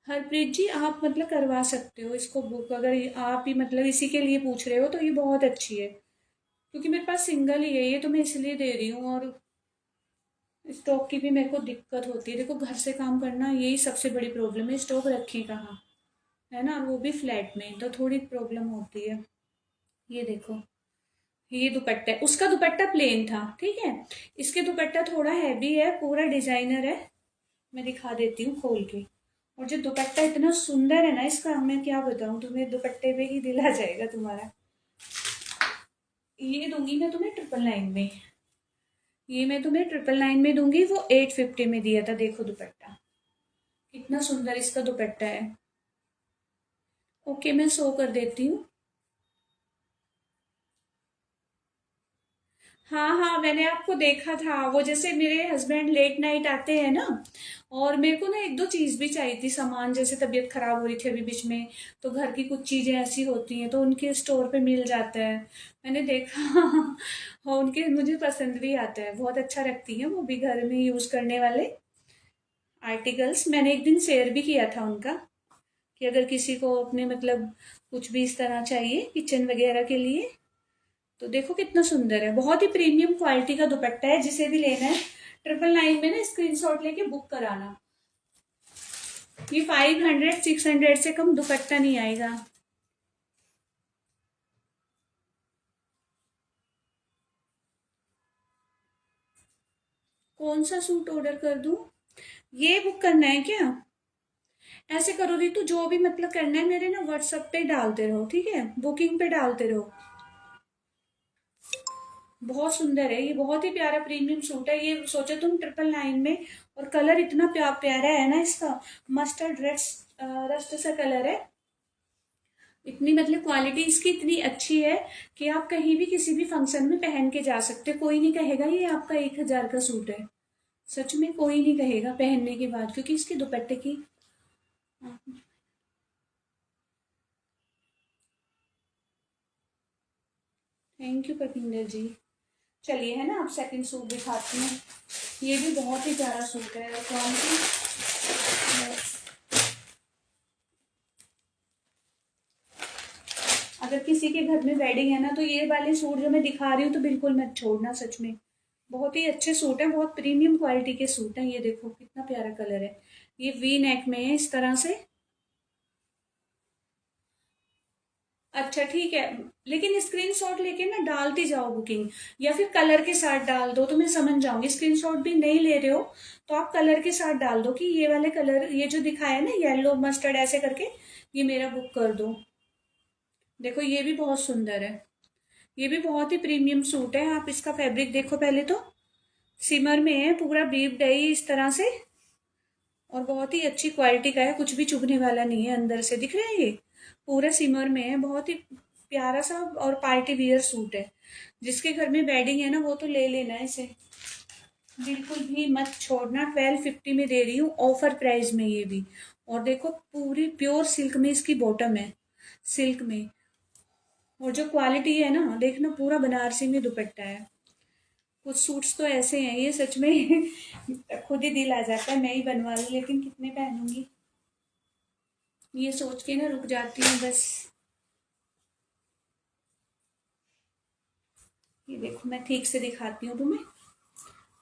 हरप्रीत जी, आप मतलब करवा सकते हो इसको बुक, अगर आप ही मतलब इसी के लिए पूछ रहे हो, तो ये बहुत अच्छी है। क्योंकि मेरे पास सिंगल ही है ये, तो मैं इसलिए दे रही हूँ। और स्टॉक की भी मेरे को दिक्कत होती है। देखो, घर से काम करना यही सबसे बड़ी प्रॉब्लम है, स्टॉक रखें कहाँ, है ना, और वो भी फ्लैट में, तो थोड़ी प्रॉब्लम होती है। ये देखो, ये दुपट्टा है, उसका दुपट्टा प्लेन था, ठीक है। इसके दुपट्टा थोड़ा हैवी है, पूरा डिजाइनर है। मैं दिखा देती हूँ खोल के। और जो दुपट्टा इतना सुंदर है ना इसका, मैं क्या बताऊँ तुम्हें, दुपट्टे पे ही दिल आ जाएगा तुम्हारा। ये दूंगी मैं तुम्हें 999 में। ये मैं तुम्हें 999 में दूंगी, वो 850 में दिया था। देखो दुपट्टा कितना सुंदर इसका दुपट्टा है। ओके, मैं शो कर देती हूँ। हाँ हाँ, मैंने आपको देखा था। वो जैसे मेरे हस्बैंड लेट नाइट आते हैं ना, और मेरे को ना एक दो चीज भी चाहिए थी सामान, जैसे तबीयत खराब हो रही थी अभी बीच में, तो घर की कुछ चीजें ऐसी होती हैं तो उनके स्टोर पे मिल जाता है। मैंने देखा और उनके मुझे पसंद भी आता है, बहुत अच्छा रखती हैं वो भी घर में यूज करने वाले आर्टिकल्स। मैंने एक दिन शेयर भी किया था उनका, कि अगर किसी को अपने मतलब कुछ भी इस तरह चाहिए किचन वगैरह के लिए, तो देखो कितना सुंदर है। बहुत ही प्रीमियम क्वालिटी का दुपट्टा है। जिसे भी लेना है 999 में ना स्क्रीनशॉट लेके बुक कराना। ये 500 600 से कम दुपट्टा नहीं आएगा। कौन सा सूट ऑर्डर कर दूं? ये बुक करना है क्या? ऐसे करो रितु, जो भी मतलब करना है मेरे ना व्हाट्सएप पे डालते रहो, ठीक है? बुकिंग पे डालते रहो। बहुत सुंदर है ये, बहुत ही प्यारा प्रीमियम सूट है ये। सोचो तुम 999 में, और कलर इतना प्यारा है ना इसका। मस्टर्ड रस्ट सा कलर है। इतनी मतलब क्वालिटी इसकी इतनी अच्छी है कि आप कहीं भी किसी भी फंक्शन में पहन के जा सकते हो। कोई नहीं कहेगा ये आपका 1000 का सूट है। सच में कोई नहीं कहेगा पहनने के बाद, क्योंकि इसके दुपट्टे की। थैंक यू परपिंदर जी। चलिए है ना, आप सेकंड सूट दिखाती हूँ। ये भी बहुत ही प्यारा सूट है। कौन सी? अगर किसी के घर में वेडिंग है ना, तो ये वाले सूट जो मैं दिखा रही हूँ तो बिल्कुल मत छोड़ना, सच में। बहुत ही अच्छे सूट है, बहुत प्रीमियम क्वालिटी के सूट हैं। ये देखो कितना प्यारा कलर है। ये वी नेक में है इस तरह से। अच्छा ठीक है, लेकिन स्क्रीनशॉट लेके ना डालती जाओ बुकिंग, या फिर कलर के साथ डाल दो तो मैं समझ जाऊंगी। स्क्रीनशॉट भी नहीं ले रहे हो तो आप कलर के साथ डाल दो कि ये वाले कलर, ये जो दिखाया है ना येलो मस्टर्ड ऐसे करके, ये मेरा बुक कर दो। देखो ये भी बहुत सुंदर है। ये भी बहुत ही प्रीमियम सूट है। आप इसका फैब्रिक देखो पहले तो। सिमर में है, पूरा बीप्ड है ये इस तरह से। और बहुत ही अच्छी क्वालिटी का है, कुछ भी चुभने वाला नहीं है। अंदर से दिख रहा है ये, पूरा सिमर में है। बहुत ही प्यारा सा और पार्टी वियर सूट है। जिसके घर में वेडिंग है ना, वो तो ले लेना है इसे। बिल्कुल भी मत छोड़ना। 1250 में दे रही हूँ ऑफर प्राइस में ये भी। और देखो पूरी प्योर सिल्क में इसकी बॉटम है, सिल्क में। और जो क्वालिटी है ना, देखना पूरा बनारसी में दुपट्टा है। कुछ सूट्स तो ऐसे हैं ये, सच में खुद ही दिल आ जाता है मैं ही बनवा लूं, लेकिन कितने पहनूंगी ये सोच के ना रुक जाती हूँ बस। ये देखो मैं ठीक से दिखाती हूँ तुम्हें।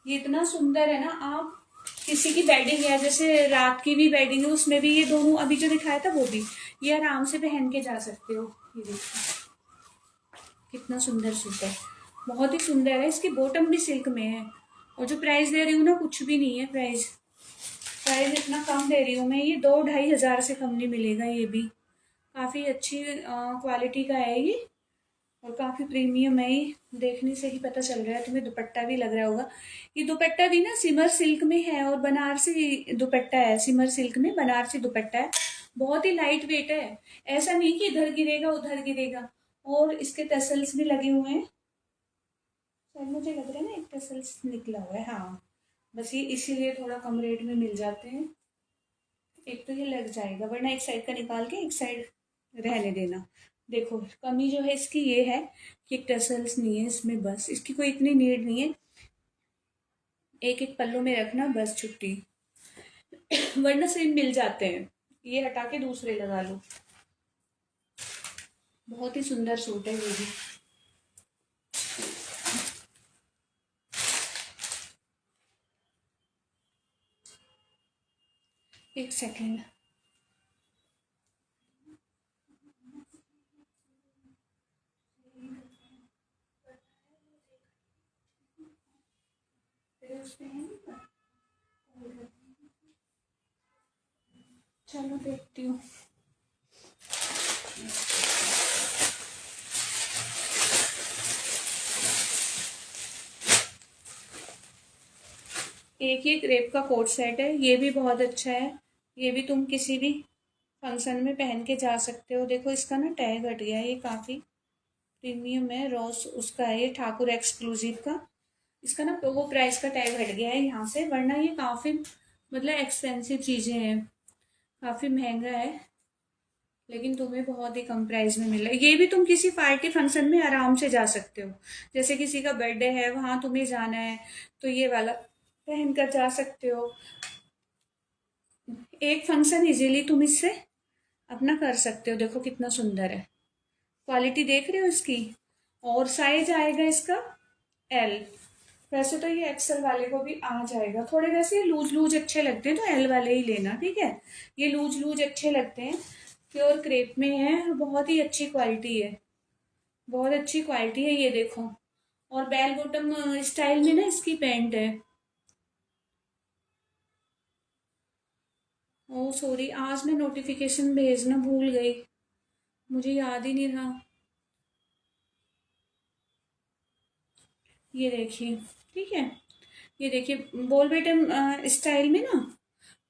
ये इतना सुंदर है ना। आप किसी की वेडिंग है, जैसे रात की भी वेडिंग है, उसमें भी ये दोनों अभी जो दिखाया था वो भी, ये आराम से पहन के जा सकते हो। ये देखो कितना सुंदर सूट है, बहुत ही सुंदर है। इसकी बॉटम भी सिल्क में है। और जो प्राइस दे रही हूँ ना, कुछ भी नहीं है प्राइस। प्राइस इतना कम दे रही हूँ मैं, ये 2-2.5 हजार से कम नहीं मिलेगा। ये भी काफी अच्छी क्वालिटी का है ये, और काफी प्रीमियम है ये। देखने से ही पता चल रहा है तुम्हें। दुपट्टा भी लग रहा होगा। ये दुपट्टा भी ना सिमर सिल्क में है, और बनारसी दुपट्टा है। सिमर सिल्क में बनारसी दुपट्टा है। बहुत ही लाइट वेट है। ऐसा नहीं कि इधर गिरेगा उधर गिरेगा। और इसके टसल्स भी लगे हुए हैं। शायद मुझे लग रहा है ना एक टसल्स निकला हुआ है, हाँ। बस ये इसीलिए थोड़ा कम रेट में मिल जाते हैं। एक तो ये लग जाएगा, वरना एक साइड का निकाल के एक साइड रहने देना। देखो कमी जो है इसकी ये है कि टसल्स नहीं है इसमें, बस इसकी कोई इतनी नीड नहीं है। एक एक पल्लू में रखना बस, छुट्टी। वरना सेम मिल जाते हैं। ये हटा के दूसरे लगा लो। बहुत ही सुंदर सूट है ये भी। एक सेकेंड। चलो देखती हूँ। एक ही क्रेप का कोट सेट है, ये भी बहुत अच्छा है। ये भी तुम किसी भी फंक्शन में पहन के जा सकते हो। देखो इसका ना टैग हट गया है, ये काफी प्रीमियम है, रॉस उसका है ये, ठाकुर एक्सक्लूसिव का। इसका ना वो प्राइस का टैग हट गया है यहाँ से, वरना ये काफ़ी मतलब एक्सपेंसिव चीज़ें हैं, काफ़ी महंगा है, लेकिन तुम्हें बहुत ही कम प्राइस में मिल रहा है। ये भी तुम किसी पार्टी फंक्शन में आराम से जा सकते हो, जैसे किसी का बर्थडे है वहां तुम्हें जाना है, तो ये वाला पहन कर जा सकते हो। एक फंक्शन इजीली तुम इससे अपना कर सकते हो। देखो कितना सुंदर है, क्वालिटी देख रहे हो इसकी। और साइज आएगा इसका एल। वैसे तो ये एक्सेल वाले को भी आ जाएगा, थोड़े वैसे लूज लूज अच्छे लगते हैं तो एल वाले ही लेना, ठीक है। ये लूज लूज अच्छे लगते हैं, प्योर क्रेप में है, बहुत ही अच्छी क्वालिटी है, बहुत अच्छी क्वालिटी है, ये देखो। और बेल बॉटम स्टाइल में ना इसकी पैंट है। ओ सॉरी, आज मैं नोटिफिकेशन भेजना भूल गई, मुझे याद ही नहीं रहा। ये देखिए, ठीक है, ये देखिए बॉल बॉटम स्टाइल में ना,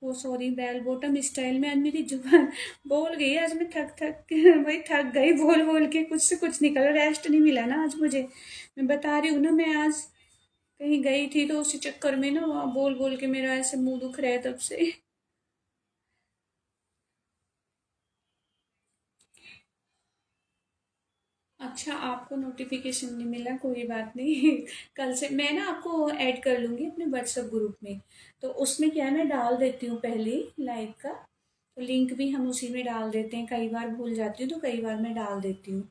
वो सॉरी बेल बॉटम स्टाइल में। आज मेरी जुबान बोल गई, आज मैं थक थक के भाई थक गई, बोल बोल के कुछ से कुछ निकल, रेस्ट नहीं मिला ना आज मुझे। मैं बता रही हूँ ना, मैं आज कहीं गई थी तो उसी चक्कर में ना वहाँ बोल बोल के मेरा ऐसे मुंह दुख रहा है तब से। अच्छा, आपको नोटिफिकेशन नहीं मिला, कोई बात नहीं। कल से मैं ना आपको ऐड कर लूंगी अपने व्हाट्सएप ग्रुप में। तो उसमें क्या है, मैं डाल देती हूँ पहले ही लाइव का, तो लिंक भी हम उसी में डाल देते हैं, कई बार भूल जाती हूँ तो कई बार मैं डाल देती हूँ।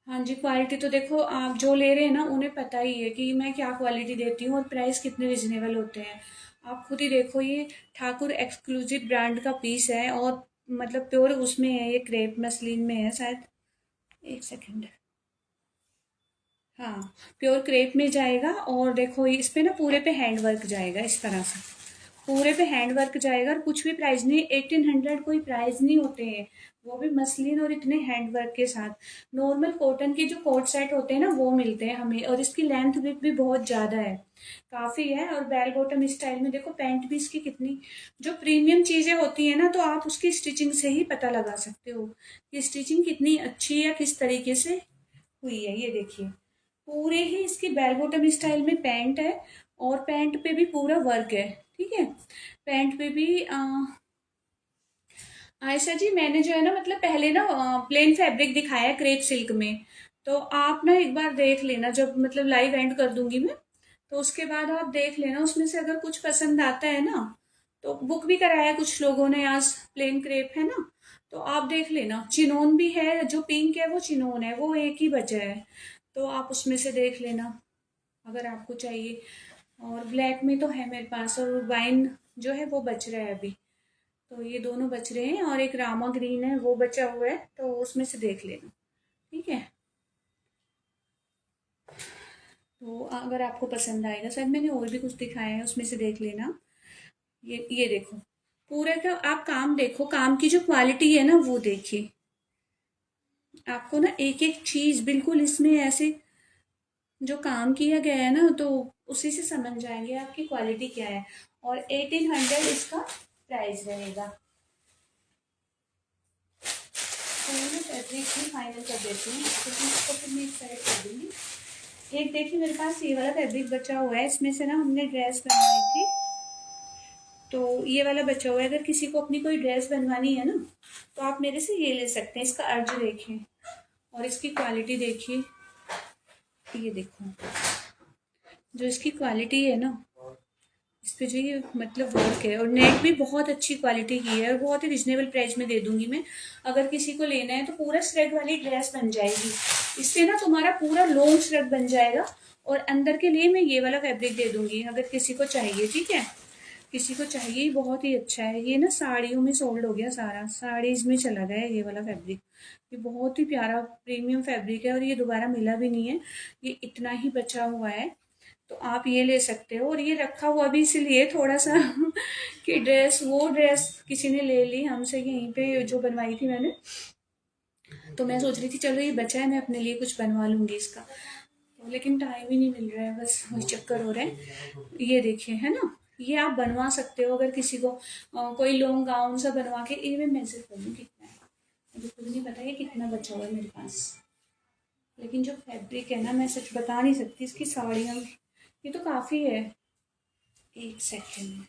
हाँ जी, क्वालिटी तो देखो, आप जो ले रहे हैं ना उन्हें पता ही है कि मैं क्या क्वालिटी देती हूँ और प्राइस कितने रिजनेबल होते हैं। आप खुद ही देखो, ये ठाकुर एक्सक्लूसिव ब्रांड का पीस है, और मतलब प्योर उसमें है, ये क्रेप मसलिन में है शायद। एक सेकंड। हाँ, प्योर क्रेप में जाएगा, और देखो ये इस पे ना पूरे पे हैंड वर्क जाएगा इस तरह से, पूरे पे हैंड वर्क जाएगा, और कुछ भी प्राइस नहीं, 1800 कोई प्राइस नहीं होते हैं, वो भी मसलिन और इतने हैंड वर्क के साथ। नॉर्मल कॉटन के जो कोट सेट होते हैं ना वो मिलते हैं हमें, और इसकी लेंथ भी बहुत ज्यादा है, काफी है। और बेल बॉटम स्टाइल में देखो, पैंट भी इसकी कितनी, जो प्रीमियम चीजें होती है ना तो आप उसकी स्टिचिंग से ही पता लगा सकते हो कि स्टिचिंग कितनी अच्छी है, किस तरीके से हुई है। ये देखिए, पूरे ही इसकी बेल बॉटम स्टाइल में पैंट है, और पैंट पे भी पूरा वर्क है, ठीक है। पैंट पे भी आयशा जी, मैंने जो है ना मतलब पहले ना प्लेन फैब्रिक दिखाया है क्रेप सिल्क में, तो आप ना एक बार देख लेना, जब मतलब लाइव एंड कर दूंगी मैं, तो उसके बाद आप देख लेना, उसमें से अगर कुछ पसंद आता है ना, तो बुक भी कराया कुछ लोगों ने आज, प्लेन क्रेप है ना, तो आप देख लेना। चिनोन भी है, जो पिंक है वो चिनोन है, वो एक ही बचा है, तो आप उसमें से देख लेना अगर आपको चाहिए। और ब्लैक में तो है मेरे पास, और वाइन जो है वो बच रहा है अभी, तो ये दोनों बच रहे हैं, और एक रामा ग्रीन है वो बचा हुआ है, तो उसमें से देख लेना, ठीक है। तो अगर आपको पसंद आएगा, शायद मैंने और भी कुछ दिखाया है उसमें से देख लेना। ये देखो, पूरे का आप काम देखो, काम की जो क्वालिटी है ना वो देखिए, आपको ना एक एक चीज बिल्कुल इसमें ऐसे जो काम किया गया है ना, तो उसी से समझ जाएंगे आपकी क्वालिटी क्या है। और 1800 इसका प्राइस रहेगा। तो मैं फैब्रिक भी फाइनल कर देती हूँ, क्योंकि इसको फिर मैं एक साइड कर दूंगी। एक देखिए, मेरे पास ये वाला फैब्रिक बचा हुआ है, इसमें से ना हमने ड्रेस बनवाई थी, तो ये वाला बचा हुआ है। अगर किसी को अपनी कोई ड्रेस बनवानी है ना, तो आप मेरे से ये ले सकते हैं। इसका अर्ज देखें, और इसकी क्वालिटी देखिए, ये देखो जो इसकी क्वालिटी है ना, इस पे जो ये मतलब वर्क है, और नेट भी बहुत अच्छी क्वालिटी की है, और बहुत ही रिजनेबल प्राइस में दे दूंगी मैं। अगर किसी को लेना है तो पूरा श्रेड वाली ड्रेस बन जाएगी, इससे ना तुम्हारा पूरा लॉन्ग श्रेड बन जाएगा। और अंदर के लिए मैं ये वाला फैब्रिक दे दूंगी अगर किसी को चाहिए, ठीक है। किसी को चाहिए, बहुत ही अच्छा है ये ना, साड़ियों में सोल्ड हो गया सारा, साड़ीज में चला गया ये वाला फैब्रिक। ये बहुत ही प्यारा प्रीमियम फैब्रिक है, और ये दोबारा मिला भी नहीं है, ये इतना ही बचा हुआ है, तो आप ये ले सकते हो। और ये रखा हुआ भी इसलिए थोड़ा सा कि ड्रेस, वो ड्रेस किसी ने ले ली हमसे यहीं पे जो बनवाई थी मैंने, तो मैं सोच रही थी चलो ये बचा है, मैं अपने लिए कुछ बनवा लूंगी इसका, तो लेकिन टाइम ही नहीं मिल रहा है, बस वही चक्कर हो रहा है। ये देखिए, है ना, ये आप बनवा सकते हो अगर किसी को कोई लॉन्ग गाउन सा बनवा के। ये मैं मेजर कर लूँ कितना है, मुझे खुद नहीं पता ये कितना बचा हुआ है मेरे पास। लेकिन जो फैब्रिक है ना, मैं सच बता नहीं सकती इसकी साड़ियाँ, ये तो काफ़ी है। एक सेकेंड,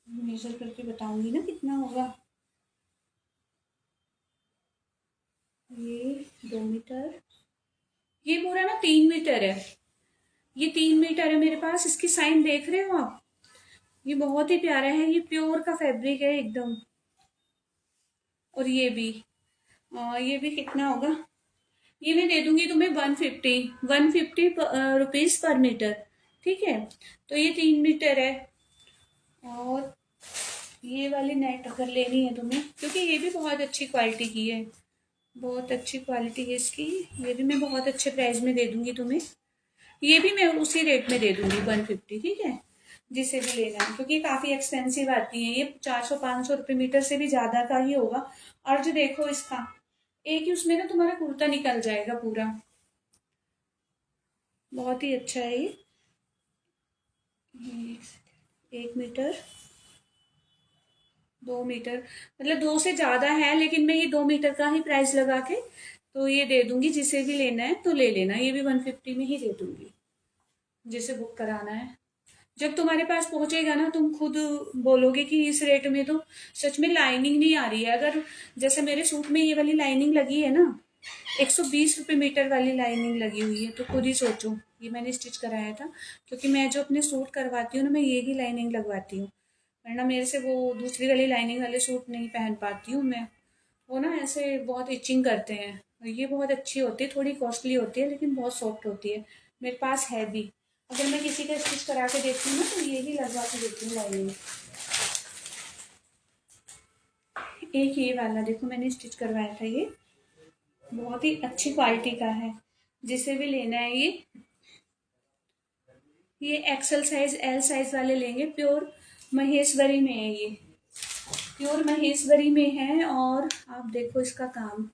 मेजर करके बताऊंगी ना कितना होगा। ये 2 मीटर, ये पूरा ना 3 मीटर है। ये 3 मीटर है मेरे पास। इसकी साइन देख रहे हो आप? ये बहुत ही प्यारा है, ये प्योर का फैब्रिक है एकदम। और ये भी कितना होगा, ये मैं दे दूंगी तुम्हें 150 रुपीज पर मीटर। ठीक है, तो ये 3 मीटर है। और ये वाली नेट अगर लेनी है तुम्हें, क्योंकि ये भी बहुत अच्छी क्वालिटी की है, बहुत अच्छी क्वालिटी है इसकी। ये भी मैं बहुत अच्छे प्राइस में दे दूंगी तुम्हें। ये भी मैं उसी रेट में दे दूंगी 150, ठीक है, जिसे भी लेना है, क्योंकि काफ़ी एक्सपेंसिव आती है ये। 400-500 रुपये मीटर से भी ज़्यादा का ही होगा। और जो देखो इसका, एक ही उसमें ना तुम्हारा कुर्ता निकल जाएगा पूरा। बहुत ही अच्छा है ये। 1 मीटर, 2 मीटर, मतलब 2 से ज़्यादा है, लेकिन मैं ये 2 मीटर का ही प्राइस लगा के तो ये दे दूंगी। जिसे भी लेना है तो ले लेना, ये भी 150 में ही दे दूंगी जिसे बुक कराना है। जब तुम्हारे पास पहुंचेगा ना, तुम खुद बोलोगे कि इस रेट में तो सच में लाइनिंग नहीं आ रही है। अगर जैसे मेरे सूट में ये वाली लाइनिंग लगी है ना, 120 रुपये मीटर वाली लाइनिंग लगी हुई है, तो खुद ही सोचो। ये मैंने स्टिच कराया था, क्योंकि मैं जो अपने सूट करवाती हूँ ना, मैं ये ही लाइनिंग लगवाती हूँ, वरना मेरे से वो दूसरी वाली लाइनिंग वाले सूट नहीं पहन पाती हूँ मैं। वो ना ऐसे बहुत इचिंग करते हैं। और ये बहुत अच्छी होती है, थोड़ी कॉस्टली होती है, लेकिन बहुत सॉफ्ट होती है। मेरे पास है भी। अगर मैं किसी का स्टिच करा के देती हूँ ना, तो ये ही लगवा के देती हूँ लाइनिंग। एक ये वाला देखो, मैंने स्टिच करवाया था, ये बहुत ही अच्छी क्वालिटी का है। जिसे भी लेना है ये एक्सल साइज, एल साइज वाले लेंगे। प्योर महेश्वरी में है ये, प्योर महेश्वरी में है। और आप देखो इसका काम,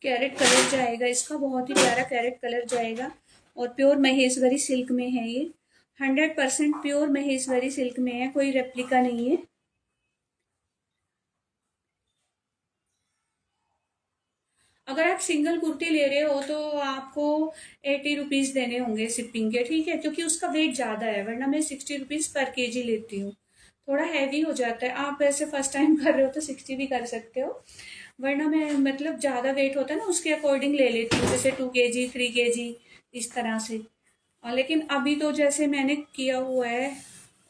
कैरेट कलर जाएगा इसका, बहुत ही प्यारा कैरेट कलर जाएगा। और प्योर महेश्वरी सिल्क में है ये, 100% प्योर महेश्वरी सिल्क में है, कोई रेप्लिका नहीं है। अगर आप सिंगल कुर्ती ले रहे हो तो आपको 80 रुपीज देने होंगे शिपिंग के, ठीक है, क्योंकि उसका वेट ज्यादा है, वरना मैं 60 रुपीज पर केजी लेती हूँ। थोड़ा हैवी हो जाता है। आप वैसे फर्स्ट टाइम कर रहे हो तो 60 भी कर सकते हो, वरना मैं मतलब ज्यादा वेट होता है ना, उसके अकॉर्डिंग ले लेती हूँ, जैसे 2 kg 3 kg इस तरह से। और लेकिन अभी तो जैसे मैंने किया हुआ है,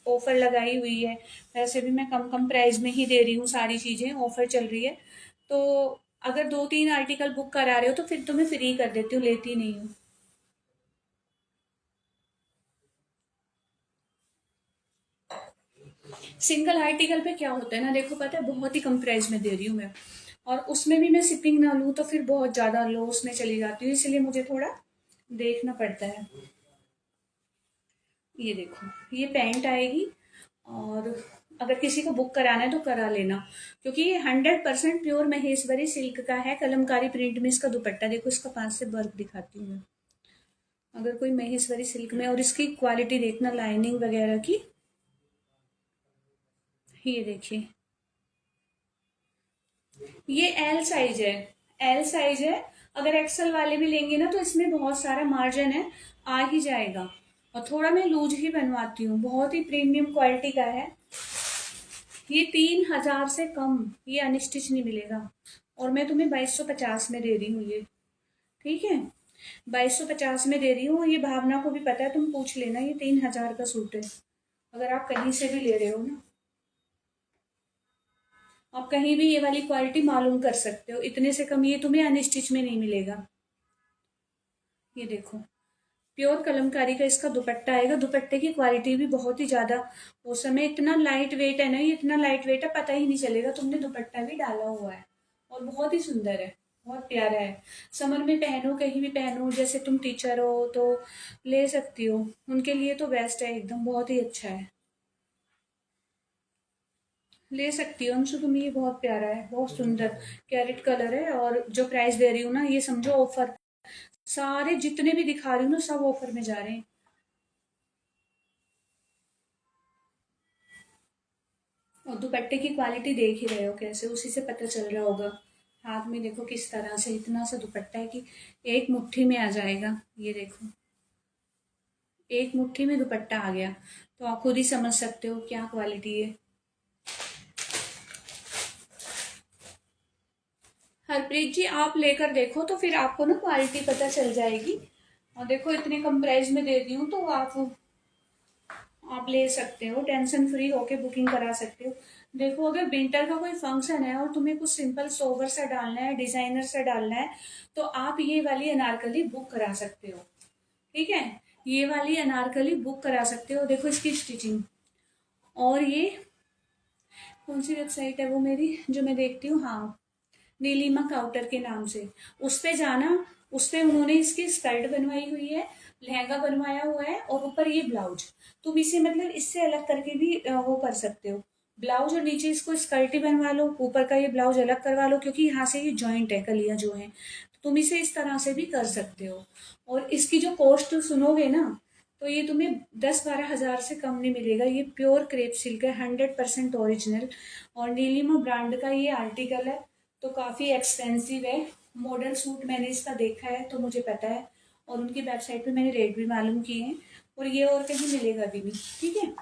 ऑफर लगाई हुई है, वैसे भी मैं कम कम प्राइस में ही दे रही हूँ सारी चीज़ें, ऑफर चल रही है। तो अगर 2-3 आर्टिकल बुक करा रहे हो तो फिर तुम्हें फ्री कर देती हूँ, लेती नहीं हूँ। सिंगल आर्टिकल पे क्या होता है ना, देखो पता है, बहुत ही कम प्राइस में दे रही हूँ मैं, और उसमें भी मैं शिपिंग ना लूँ तो फिर बहुत ज़्यादा लॉस में चली जाती हूँ, इसलिए मुझे थोड़ा देखना पड़ता है। ये देखो, ये पैंट आएगी। और अगर किसी को बुक कराना है तो करा लेना, क्योंकि ये 100% प्योर महेश्वरी सिल्क का है, कलमकारी प्रिंट में इसका दुपट्टा। देखो इसका पास से वर्क दिखाती हूँ मैं। अगर कोई महेश्वरी सिल्क में, और इसकी क्वालिटी देखना लाइनिंग वगैरह की, ये देखिए, ये एल साइज है, एल साइज है। अगर एक्सल वाले भी लेंगे ना, तो इसमें बहुत सारा मार्जिन है, आ ही जाएगा। और थोड़ा मैं लूज ही बनवाती हूँ, बहुत ही प्रीमियम क्वालिटी का है। ये 3,000 से कम ये अनस्टिच नहीं मिलेगा, और मैं तुम्हें 2250 में दे रही हूँ ये, ठीक है, 2250 में दे रही हूँ। ये भावना को भी पता है, तुम पूछ लेना, ये 3,000 का सूट है। अगर आप कहीं से भी ले रहे हो ना, आप कहीं भी ये वाली क्वालिटी मालूम कर सकते हो, इतने से कम ये तुम्हें अनस्टिच में नहीं मिलेगा। ये देखो, प्योर कलमकारी का इसका दुपट्टा आएगा। दुपट्टे की क्वालिटी भी बहुत ही ज्यादा, उस समय इतना लाइट वेट है ना, ये इतना लाइट वेट है, पता ही नहीं चलेगा तुमने दुपट्टा भी डाला हुआ है। और बहुत ही सुंदर है, बहुत प्यारा है। समर में पहनो, कहीं भी पहनो, जैसे तुम टीचर हो तो ले सकती हो, उनके लिए तो बेस्ट है एकदम, बहुत ही अच्छा है, ले सकती हो अंशु तुम। ये बहुत प्यारा है, बहुत सुंदर कैरेट कलर है। और जो प्राइस दे रही हूँ ना, ये समझो ऑफर, सारे जितने भी दिखा रही हूँ ना, सब ऑफर में जा रहे हैं। और दुपट्टे की क्वालिटी देख ही रहे हो कैसे, उसी से पता चल रहा होगा। हाथ में देखो किस तरह से इतना सा दुपट्टा है कि एक मुट्ठी में आ जाएगा। ये देखो, एक मुट्ठी में दुपट्टा आ गया, तो आप खुद ही समझ सकते हो क्या क्वालिटी है। हरप्रीत जी आप लेकर देखो तो फिर आपको ना क्वालिटी पता चल जाएगी। और देखो इतने कम प्राइस में दे दी हूँ, तो आप ले सकते हो, टेंशन फ्री होके बुकिंग करा सकते हो। देखो अगर विंटर का कोई फंक्शन है और तुम्हें कुछ सिंपल सोबर सा डालना है, डिजाइनर सा डालना है, तो आप ये वाली अनारकली बुक करा सकते हो। ठीक है, ये वाली अनारकली बुक करा सकते हो। देखो इसकी स्टिचिंग, और ये कौन सी वेबसाइट है वो मेरी जो मैं देखती हूँ, हाँ, नीलिमा काउटर के नाम से। उस पे जाना, उस पे उन्होंने इसकी स्कर्ट बनवाई हुई है, लहंगा बनवाया हुआ है, और ऊपर ये ब्लाउज। तुम इसे मतलब इससे अलग करके भी वो कर सकते हो, ब्लाउज और नीचे इसको स्कर्ट ही बनवा लो, ऊपर का ये ब्लाउज अलग करवा लो, क्योंकि यहाँ से ये जॉइंट है कलियां जो है, तो तुम इसे इस तरह से भी कर सकते हो। और इसकी जो कॉस्ट सुनोगे ना, तो ये तुम्हें 10-12 हज़ार से कम नहीं मिलेगा। ये प्योर क्रेप सिल्क है, 100% ओरिजिनल, और नीलिमा ब्रांड का ये आर्टिकल है, तो काफ़ी एक्सपेंसिव है। मॉडल सूट मैंने इसका देखा है तो मुझे पता है, और उनकी वेबसाइट पे मैंने रेट भी मालूम किए हैं। और ये और कहीं मिलेगा भी नहीं, ठीक है,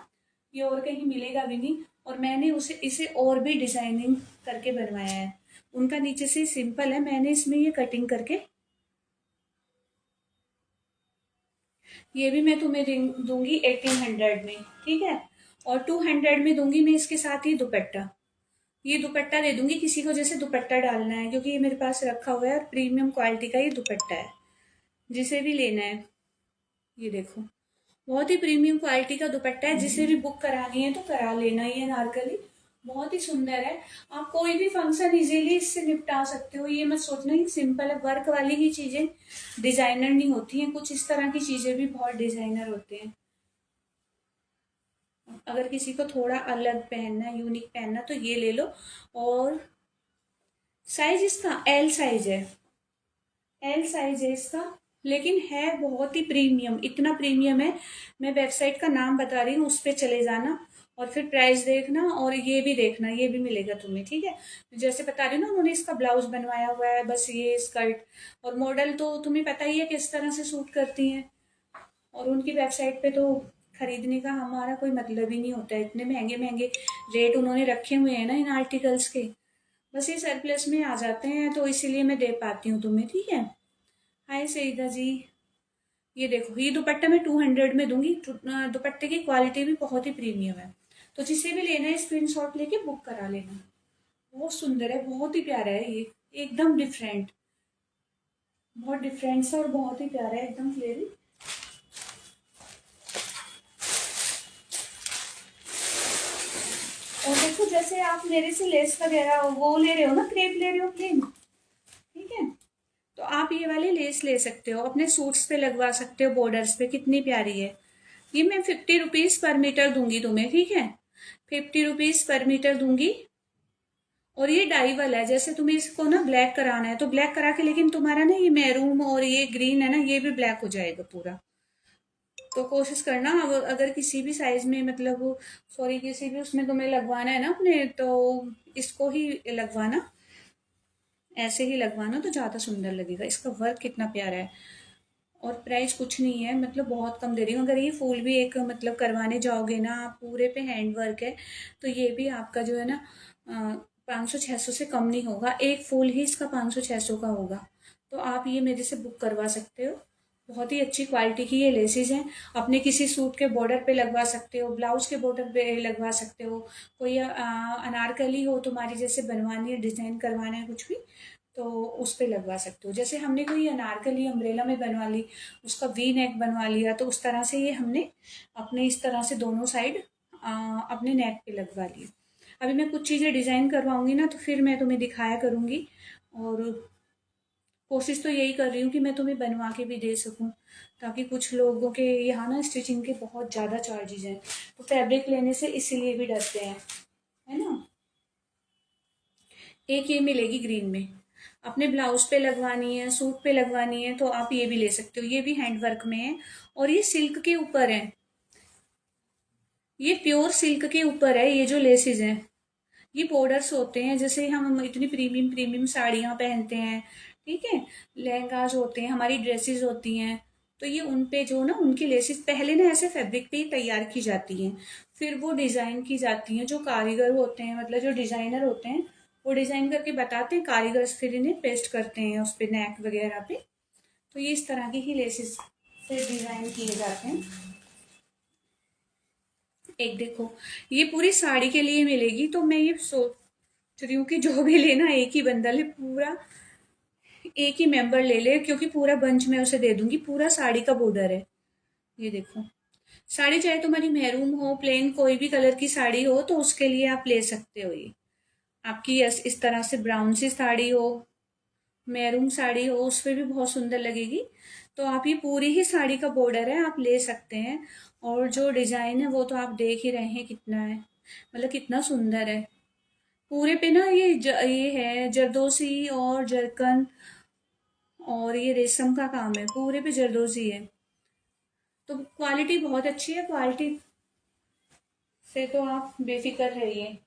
ये और कहीं मिलेगा भी नहीं। और मैंने उसे इसे और भी डिजाइनिंग करके बनवाया है। उनका नीचे से सिंपल है, मैंने इसमें ये कटिंग करके, ये भी मैं तुम्हें दूंगी 1800 में, ठीक है। और 200 में दूंगी मैं इसके साथ ही दुपट्टा। ये दुपट्टा दे दूंगी किसी को जैसे दुपट्टा डालना है, क्योंकि ये मेरे पास रखा हुआ है और प्रीमियम क्वालिटी का ये दुपट्टा है, जिसे भी लेना है। ये देखो, बहुत ही प्रीमियम क्वालिटी का दुपट्टा है, जिसे भी बुक करानी है तो करा लेना। ये नारकली बहुत ही सुंदर है, आप कोई भी फंक्शन इजीली इससे निपटा सकते हो। ये मत सोचना कि सिंपल है, वर्क वाली ही चीजें डिजाइनर नहीं होती हैं, कुछ इस तरह की चीजें भी बहुत डिजाइनर होते हैं। अगर किसी को थोड़ा अलग पहनना है, यूनिक पहनना, तो ये ले लो। और साइज इसका एल साइज है, एल साइज है इसका, लेकिन है बहुत ही प्रीमियम, इतना प्रीमियम है। मैं वेबसाइट का नाम बता रही हूँ, उस पर चले जाना और फिर प्राइस देखना, और ये भी देखना, ये भी मिलेगा तुम्हें, ठीक है। जैसे बता रही हूँ ना, उन्होंने इसका ब्लाउज बनवाया हुआ है, बस ये स्कर्ट और मॉडल तो तुम्हें पता ही है किस तरह से सूट करती हैं। और उनकी वेबसाइट पे तो खरीदने का हमारा कोई मतलब ही नहीं होता है, इतने महंगे महंगे रेट उन्होंने रखे हुए हैं ना इन आर्टिकल्स के। बस ये सरप्लस में आ जाते हैं, तो इसीलिए मैं दे पाती हूँ तुम्हें, ठीक है। हाय सईदा जी, ये देखो, ये दुपट्टा मैं 200 में दूंगी। दुपट्टे की क्वालिटी भी बहुत ही प्रीमियम है, तो जिसे भी लेना है स्क्रीनशॉट लेके बुक करा लेना। बहुत सुंदर है, बहुत ही प्यारा है ये, एकदम डिफरेंट, बहुत डिफरेंट सा और बहुत ही प्यारा है, एकदम क्लियरली। और देखो, जैसे आप मेरे से लेस वगैरह वो ले रहे हो ना, क्रेप ले रहे हो प्लेन, ठीक है, तो आप ये वाली लेस ले सकते हो, अपने सूट्स पे लगवा सकते हो, बॉर्डर्स पे, कितनी प्यारी है। ये मैं 50 रुपीज पर मीटर दूंगी तुम्हें, ठीक है, 50 रुपीज पर मीटर दूंगी। और ये डाइवल है, जैसे तुम्हें इसको ना ब्लैक कराना है तो ब्लैक करा के, लेकिन तुम्हारा ना ये मैरून और ये ग्रीन है ना, ये भी ब्लैक हो जाएगा पूरा। तो कोशिश करना, अगर किसी भी साइज में मतलब, सॉरी, किसी भी उसमें तुम्हें लगवाना है ना अपने, तो इसको ही लगवाना, ऐसे ही लगवाना तो ज़्यादा सुंदर लगेगा। इसका वर्क कितना प्यारा है, और प्राइस कुछ नहीं है, मतलब बहुत कम दे रही हूँ। अगर ये फूल भी एक मतलब करवाने जाओगे ना आप, पूरे पे हैंड वर्क है, तो ये भी आपका जो है ना 500-600 से कम नहीं होगा, एक फूल ही इसका 500-600 का होगा। तो आप ये मेरे से बुक करवा सकते हो, बहुत ही अच्छी क्वालिटी की ये लेसेस हैं। अपने किसी सूट के बॉर्डर पे लगवा सकते हो, ब्लाउज के बॉर्डर पे लगवा सकते हो, कोई अनारकली हो तुम्हारी जैसे बनवानी है, डिजाइन करवाना है कुछ भी, तो उस पे लगवा सकते हो। जैसे हमने कोई अनारकली अम्ब्रेला में बनवा ली, उसका वी नेक बनवा लिया, तो उस तरह से ये हमने अपने इस तरह से दोनों साइड अपने नेक पे लगवा लिए। अभी मैं कुछ चीज़ें डिज़ाइन करवाऊंगी ना, तो फिर मैं तुम्हें दिखाया करूंगी। और कोशिश तो यही कर रही हूँ कि मैं तुम्हें बनवा के भी दे सकूँ, ताकि कुछ लोगों के यहाँ ना स्टिचिंग के बहुत ज़्यादा चार्जेज हैं, तो फैब्रिक लेने से इसीलिए भी डरते हैं, है ना। एक ये मिलेगी ग्रीन में, अपने ब्लाउज पे लगवानी है, सूट पे लगवानी है, तो आप ये भी ले सकते हो। ये भी हैंड वर्क में है, और ये सिल्क के ऊपर है, ये प्योर सिल्क के ऊपर है, ये जो लेसेस हैं, ये बॉर्डर्स होते हैं, जैसे हम इतनी प्रीमियम प्रीमियम साड़ियाँ पहनते हैं, ठीक है, लहंगाज होते हैं, हमारी ड्रेसेस होती हैं, तो ये उन पे जो ना उनकी लेसेस पहले ना ऐसे फैब्रिक पे ही तैयार की जाती हैं, फिर वो डिजाइन की जाती हैं। जो कारीगर होते हैं, मतलब जो डिजाइनर होते हैं, वो डिजाइन करके बताते हैं, कारीगर फिर इन्हें पेस्ट करते हैं उस पे, नेक वगैरह पे। तो ये इस तरह की ही लेसेस से डिजाइन किए जाते हैं। एक देखो, ये पूरी साड़ी के लिए मिलेगी, तो मैं ये सोच रही हूँ कि जो भी लेना एक ही बंडल है पूरा, एक ही मेंबर ले ले, क्योंकि पूरा बंच मैं उसे दे दूंगी, पूरा साड़ी का बॉर्डर है। ये देखो, साड़ी चाहे तुम्हारी मैरून हो, प्लेन कोई भी कलर की साड़ी हो, तो उसके लिए आप ले सकते हो ये। आपकी इस तरह से ब्राउन सी साड़ी हो, मैरून साड़ी हो, उस पर भी बहुत सुंदर लगेगी। तो आप ये पूरी ही साड़ी का बॉर्डर है, आप ले सकते हैं। और जो डिजाइन है वो तो आप देख ही रहे हैं कितना है, मतलब कितना सुंदर है। पूरे पे ना ये है जरदोसी और जरकन, और ये रेशम का काम है, पूरे पे जरदोसी है। तो क्वालिटी बहुत अच्छी है, क्वालिटी से तो आप बेफिक्र रहिए।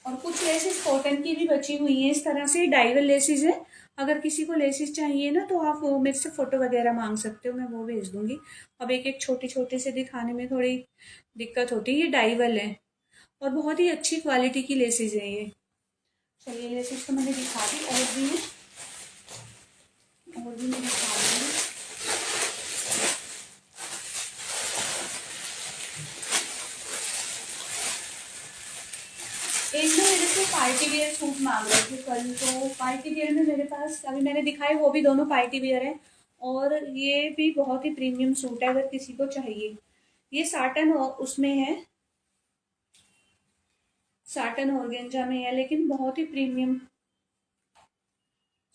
और कुछ लेसेस कॉटन की भी बची हुई हैं, इस तरह से डाइवल लेसेस है। अगर किसी को लेसेस चाहिए ना, तो आप वो मेरे से फोटो वगैरह मांग सकते हो, मैं वो भेज दूंगी। अब एक एक छोटे छोटे से दिखाने में थोड़ी दिक्कत होती है। ये डाइवल है और बहुत ही अच्छी क्वालिटी की लेसेस है ये। चलिए, लेसेस तो मैंने दिखा दी, और भी है, और भी मैं दिखा दूंगी। एक ना मेरे से पार्टी वेयर सूट मांग रहे थे कल, तो पार्टी वेयर में मेरे पास अभी मैंने दिखाए वो भी दोनों पार्टी वेयर है। और ये भी बहुत ही प्रीमियम सूट है, अगर किसी को चाहिए। ये साटन उसमें है, साटन ऑर्गेंजा में है, लेकिन बहुत ही प्रीमियम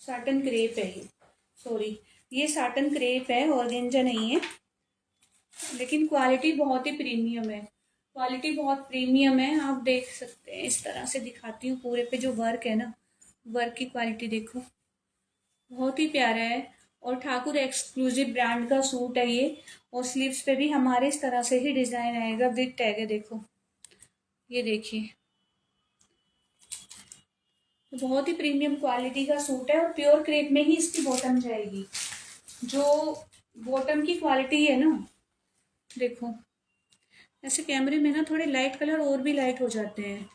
साटन क्रेप है ये, सॉरी, ये साटन क्रेप है, ऑर्गेंजा नहीं है। लेकिन क्वालिटी बहुत ही प्रीमियम है, क्वालिटी बहुत प्रीमियम है, आप देख सकते हैं। इस तरह से दिखाती हूँ, पूरे पे जो वर्क है ना, वर्क की क्वालिटी देखो, बहुत ही प्यारा है। और ठाकुर एक्सक्लूसिव ब्रांड का सूट है ये। और स्लीव्स पे भी हमारे इस तरह से ही डिजाइन आएगा, विद टैग है, देखो, ये देखिए। तो बहुत ही प्रीमियम क्वालिटी का सूट है, और प्योर क्रेप में ही इसकी बॉटम जाएगी। जो बॉटम की क्वालिटी है ना, देखो, ऐसे कैमरे में ना थोड़े लाइट कलर और भी लाइट हो जाते हैं।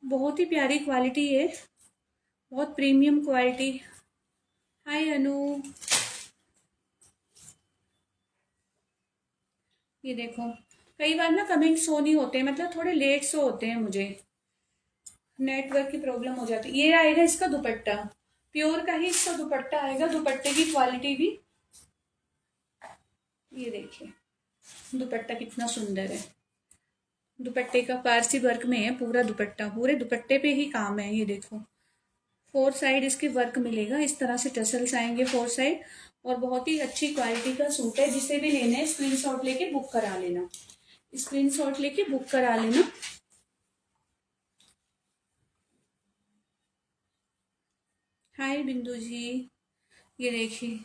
बहुत ही प्यारी क्वालिटी है, बहुत प्रीमियम क्वालिटी। हाय अनु, ये देखो, कई बार ना कमेंट शो नहीं होते, मतलब थोड़े लेट शो होते हैं मुझे, नेटवर्क की प्रॉब्लम हो जाती है। ये आएगा इसका दुपट्टा, प्योर का ही इसका दुपट्टा आएगा, दुपट्टे की क्वालिटी भी, ये देखिए, दुपट्टा कितना सुंदर है। दुपट्टे का पारसी वर्क में है पूरा दुपट्टा, पूरे दुपट्टे पे ही काम है, ये देखो। फोर साइड इसके वर्क मिलेगा, इस तरह से टसल्स आएंगे फोर साइड। और बहुत ही अच्छी क्वालिटी का सूट है, जिसे भी लेना है स्क्रीनशॉट लेके बुक करा लेना, स्क्रीनशॉट लेके बुक करा लेना। हाय बिंदु जी, ये देखिए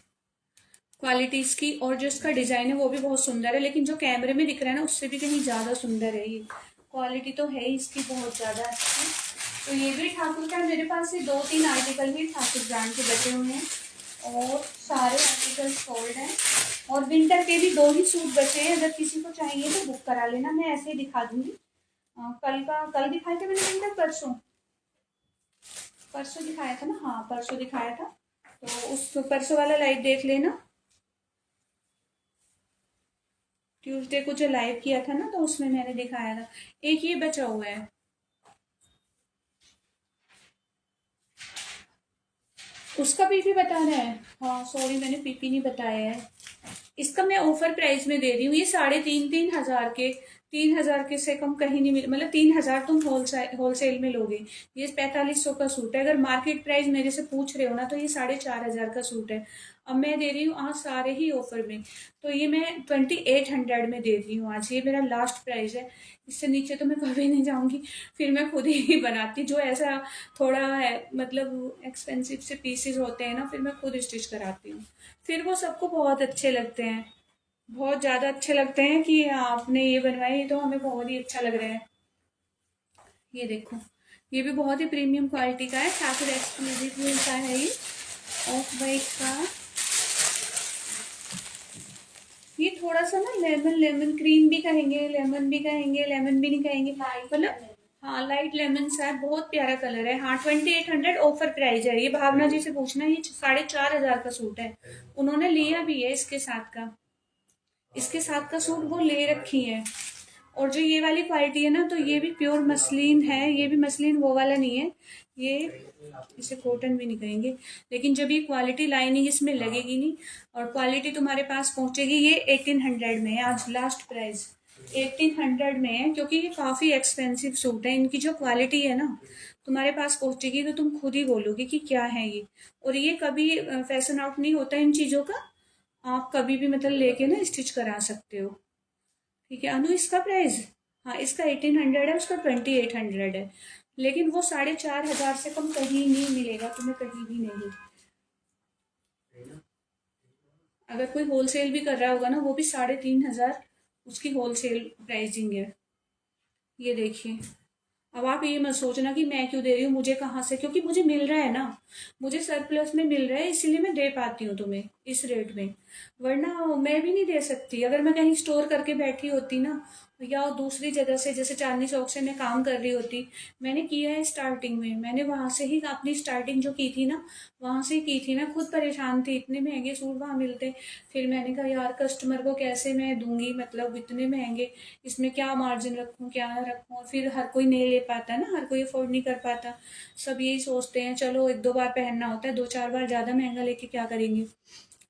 क्वालिटी इसकी, और जो इसका डिजाइन है वो भी बहुत सुंदर है, लेकिन जो कैमरे में दिख रहा है ना, उससे भी कहीं ज्यादा सुंदर है ये। क्वालिटी तो है ही इसकी बहुत ज्यादा अच्छी। तो ये भी ठाकुर का, मेरे पास ये 2-3 आर्टिकल भी ठाकुर ब्रांड के बचे हुए हैं, और सारे आर्टिकल सोल्ड हैं। और विंटर के भी 2 ही सूट बचे हैं, अगर किसी को चाहिए तो बुक करा लेना, मैं ऐसे ही दिखा दूंगी। कल दिखाए थे मैंने विंटर, परसों, परसों दिखाया था ना, हाँ परसों दिखाया था। तो उस परसों वाला लाइव देख लेना, ट्यूसडे को जो लाइव किया था ना, तो उसमें मैंने दिखाया था। एक ये बचा हुआ है, उसका पीपी बताना है। हाँ सॉरी, मैंने पीपी नहीं बताया है। इसका मैं ऑफर प्राइस में दे रही हूँ, ये 3,500 के, 3,000 के से कम कहीं नहीं मिले, मतलब 3,000 तुम होलसेल में लोगे। ये 4,500 का सूट है, अगर मार्केट प्राइस मेरे से पूछ रहे हो ना, तो ये 4,500 का सूट है। अब मैं दे रही हूँ आज सारे ही ऑफर में, तो ये मैं 2,800 में दे रही हूँ आज, ये मेरा लास्ट प्राइस है। इससे नीचे तो मैं कभी नहीं जाऊंगी, फिर मैं खुद ही बनाती, जो ऐसा थोड़ा है मतलब एक्सपेंसिव से पीसेस होते हैं ना, फिर मैं खुद स्टिच कराती हूँ, फिर वो सबको बहुत अच्छे लगते हैं, बहुत ज़्यादा अच्छे लगते हैं कि आपने ये बनवाई, ये तो हमें बहुत ही अच्छा लग रहा है। ये देखो, ये भी बहुत ही प्रीमियम क्वालिटी का है, ठाकुर एक्सक्लूसिव का है ये, ऑफ वाइट का। ये थोड़ा सा ना लेमन लेमन क्रीम भी कहेंगे, लेमन भी कहेंगे, लेमन भी नहीं कहेंगे, मतलब हाँ लाइट लेमन सा है, बहुत प्यारा कलर है। हाँ 2800 ऑफर प्राइस है। ये भावना जी से पूछना, ये 4500 का सूट है, उन्होंने लिया भी है इसके साथ का, इसके साथ का सूट वो ले रखी है। और जो ये वाली क्वालिटी है ना, तो ये भी प्योर मसलिन है, ये भी मसलिन वो वाला नहीं है, ये इसे कॉटन भी नहीं कहेंगे, लेकिन जब ये क्वालिटी लाइनिंग इसमें लगेगी नहीं और क्वालिटी तुम्हारे पास पहुंचेगी, ये 1800 में है आज लास्ट प्राइस, 1800 में है, क्योंकि ये काफ़ी एक्सपेंसिव सूट है। इनकी जो क्वालिटी है ना तुम्हारे पास पहुंचेगी तो तुम खुद ही बोलोगे कि क्या है ये। और ये कभी फैशन आउट नहीं होता इन चीज़ों का, आप कभी भी मतलब लेके ना स्टिच करा सकते हो। ठीक है अनु, इसका प्राइस, हाँ इसका 1800 है, उसका 2800 है, लेकिन वो 4500 से कम कहीं नहीं मिलेगा तुम्हें, कहीं भी नहीं। अगर कोई होलसेल भी कर रहा होगा ना, वो भी 3500 उसकी होलसेल प्राइसिंग है। ये देखिए, अब आप ये मत सोचना कि मैं क्यों दे रही हूँ, मुझे कहाँ से, क्योंकि मुझे मिल रहा है ना, मुझे सरप्लस में मिल रहा है, इसीलिए मैं दे पाती हूँ तुम्हें इस रेट में, वरना मैं भी नहीं दे सकती। अगर मैं कहीं स्टोर करके बैठी होती ना, या दूसरी जगह से, जैसे चांदनी चौक से मैं काम कर रही होती, मैंने किया है स्टार्टिंग में, मैंने वहां से ही अपनी स्टार्टिंग जो की थी ना, वहां से ही की थी। मैं खुद परेशान थी, इतने महंगे सूट वहां मिलते, फिर मैंने कहा यार कस्टमर को कैसे मैं दूंगी, मतलब इतने महंगे, इसमें क्या मार्जिन रखूं क्या रखूं, और फिर हर कोई नहीं ले पाता ना, हर कोई अफोर्ड नहीं कर पाता। सब यही सोचते हैं चलो एक दो बार पहनना होता है, दो चार बार ज्यादा महंगा लेके क्या करेंगे,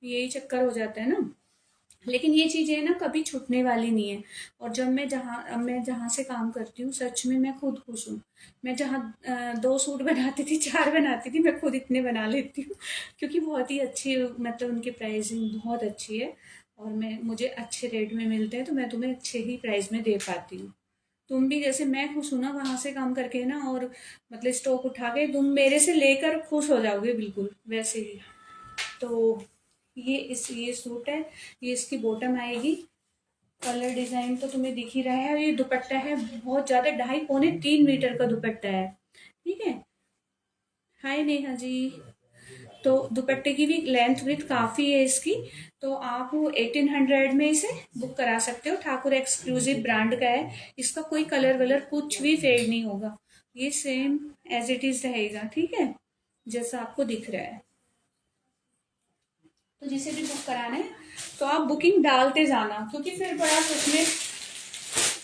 यही चक्कर हो जाता है ना। लेकिन ये चीजें ना कभी छूटने वाली नहीं है। और जब मैं जहाँ से काम करती हूँ, सच में मैं खुद खुश हूँ। मैं जहाँ 2 सूट बनाती थी, 4 बनाती थी, मैं खुद इतने बना लेती हूँ, क्योंकि बहुत ही अच्छी, मतलब उनकी प्राइसिंग बहुत अच्छी है, और मैं मुझे अच्छे रेट में मिलते हैं, तो मैं तुम्हें अच्छे ही प्राइस में दे पाती हूँ। तुम भी जैसे मैं खुश हूं ना वहां से काम करके ना, और मतलब स्टॉक उठा के तुम मेरे से लेकर खुश हो जाओगे बिल्कुल वैसे ही। तो ये सूट है, ये इसकी बॉटम आएगी, कलर डिजाइन तो तुम्हें दिख ही रहा है। ये दुपट्टा है बहुत ज्यादा, 2.5 पौने 3 मीटर का दुपट्टा है। ठीक है, हाय नेहा जी। तो दुपट्टे की भी लेंथ विथ काफी है इसकी, तो आप 1800 में इसे बुक करा सकते हो। ठाकुर एक्सक्लूसिव ब्रांड का है, इसका कोई कलर वलर कुछ भी फेड नहीं होगा, ये सेम एज इट इज रहेगा। ठीक है, जैसा आपको दिख रहा है। तो जिसे भी बुक कराना है तो आप बुकिंग डालते जाना, क्योंकि फिर बड़ा उसमें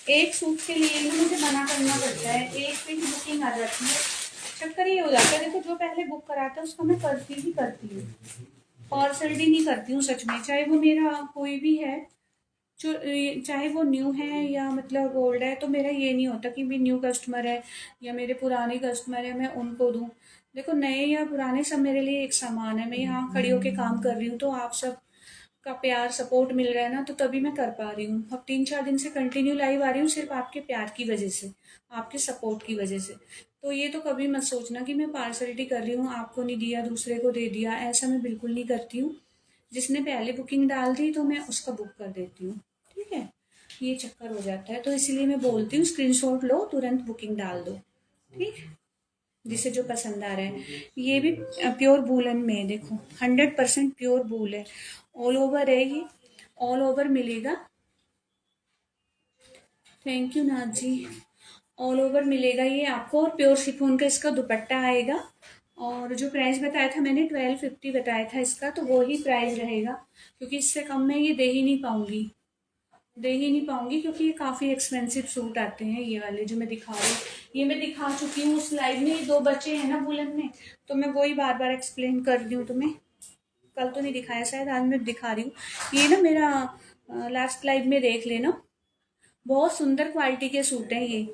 एक सूट के लिए ही मुझे मना करना पड़ता है, एक पे ही बुकिंग आ जाती है। चक्कर ये हो जाता है, देखो जो पहले बुक कराता है उसका मैं करती ही करती हूँ, पार्सलिटी नहीं करती हूँ सच में, चाहे वो मेरा कोई भी है, जो चाहे वो न्यू है या मतलब ओल्ड है, तो मेरा ये नहीं होता कि भी न्यू कस्टमर है या मेरे पुराने कस्टमर है मैं उनको दूं। देखो नए या पुराने सब मेरे लिए एक समान है, मैं यहाँ खड़ी होके काम कर रही हूँ, तो आप सब का प्यार सपोर्ट मिल रहा है ना, तो तभी मैं कर पा रही हूँ। अब 3-4 दिन से कंटिन्यू लाइव आ रही हूँ, सिर्फ आपके प्यार की वजह से, आपके सपोर्ट की वजह से। तो ये तो कभी मत सोचना कि मैं पार्सलिटी कर रही हूँ, आपको नहीं दिया दूसरे को दे दिया, ऐसा मैं बिल्कुल नहीं करती हूँ। जिसने पहले बुकिंग डाल दी तो मैं उसका बुक कर देती हूँ। ठीक है, ये चक्कर हो जाता है, तो इसलिए मैं बोलती हूँ स्क्रीनशॉट लो, तुरंत बुकिंग डाल दो। ठीक, जिसे जो पसंद आ रहा है। ये भी प्योर वूलन में है, देखो 100% प्योर वूल है, ऑल ओवर है ये, ऑल ओवर मिलेगा। Thank you Nath ji. All over मिलेगा ये आपको, और प्योर शिफॉन का इसका दुपट्टा आएगा। और जो प्राइस बताया था मैंने 1250 बताया था इसका, तो वो ही प्राइस रहेगा, क्योंकि इससे कम मैं ये दे ही नहीं पाऊंगी, क्योंकि ये काफ़ी एक्सपेंसिव सूट आते हैं ये वाले जो मैं दिखा रही हूँ। ये मैं दिखा चुकी हूँ उस लाइव में, ये 2 बचे हैं ना बुलन में, तो मैं वही बार बार एक्सप्लेन कर रही हूँ तुम्हें। कल तो नहीं दिखाया शायद, आज मैं दिखा रही हूँ। ये ना मेरा लास्ट लाइव में देख लेना, बहुत सुंदर क्वालिटी के सूट हैं ये,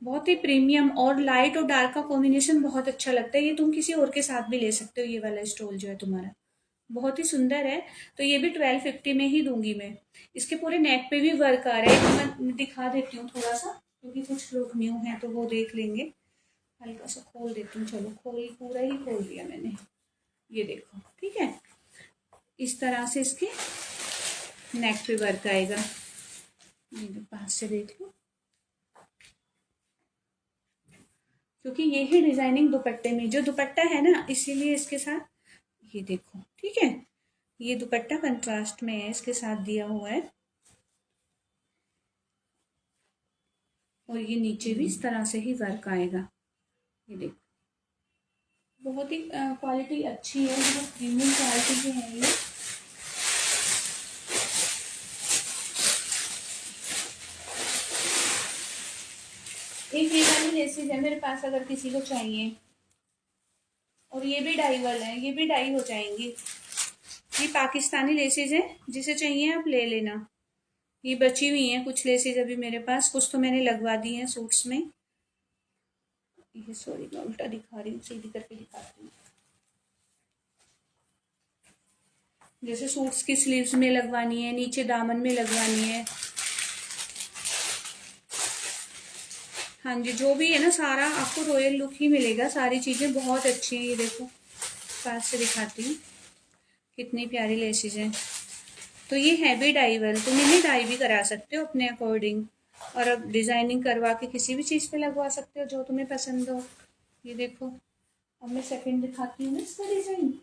बहुत ही प्रीमियम, और लाइट और डार्क का कॉम्बिनेशन बहुत अच्छा लगता है। ये तुम किसी और के साथ भी ले सकते हो, ये वाला स्टोल जो है तुम्हारा बहुत ही सुंदर है। तो ये भी 1250 में ही दूंगी मैं। इसके पूरे नेक पे भी वर्क आ रहा है, तो मैं दिखा देती हूँ थोड़ा सा, क्योंकि कुछ लोग न्यू हैं तो वो देख लेंगे। हल्का सा खोल देती हूँ, चलो खोल, पूरा ही खोल दिया मैंने, ये देखो। ठीक है, इस तरह से इसके नेक पे वर्क आएगा, ये पास से देख लो। क्योंकि ये ही डिजाइनिंग दुपट्टे में, जो दुपट्टा है ना, इसीलिए इसके साथ ये देखो, ठीक है। ये दुपट्टा कंट्रास्ट में है, इसके साथ दिया हुआ है। और ये नीचे भी इस तरह से ही वर्क आएगा, ये देखो। बहुत ही क्वालिटी अच्छी है, बहुत प्रीमियम क्वालिटी की है ये। एक ये वाली लेसिस है मेरे पास, अगर किसी को चाहिए। और ये भी डाई वाला है, ये भी डाई हो जाएंगी। ये पाकिस्तानी लेसिस है, जिसे चाहिए आप ले लेना। ये बची हुई हैं कुछ लेसिस अभी मेरे पास, कुछ तो मैंने लगवा दी हैं सूट्स में। ये सॉरी, मैं उल्टा दिखा रही हूँ, सीधी करके दिखाती हूँ। जैसे सूट्स की स्लीव्स में लगवानी है, नीचे दामन में लगवानी है। हाँ जी, जो भी है ना, सारा आपको रॉयल लुक ही मिलेगा। सारी चीज़ें बहुत अच्छी हैं। ये देखो, पास से दिखाती हूँ, कितनी प्यारी लेसिस हैं। तो ये है भी डाईवल, तुम इन्हें डाई भी करा सकते हो अपने अकॉर्डिंग, और अब डिजाइनिंग करवा के किसी भी चीज़ पे लगवा सकते हो जो तुम्हें पसंद हो। ये देखो, अब मैं सेकंड दिखाती हूँ ना इसका डिजाइन।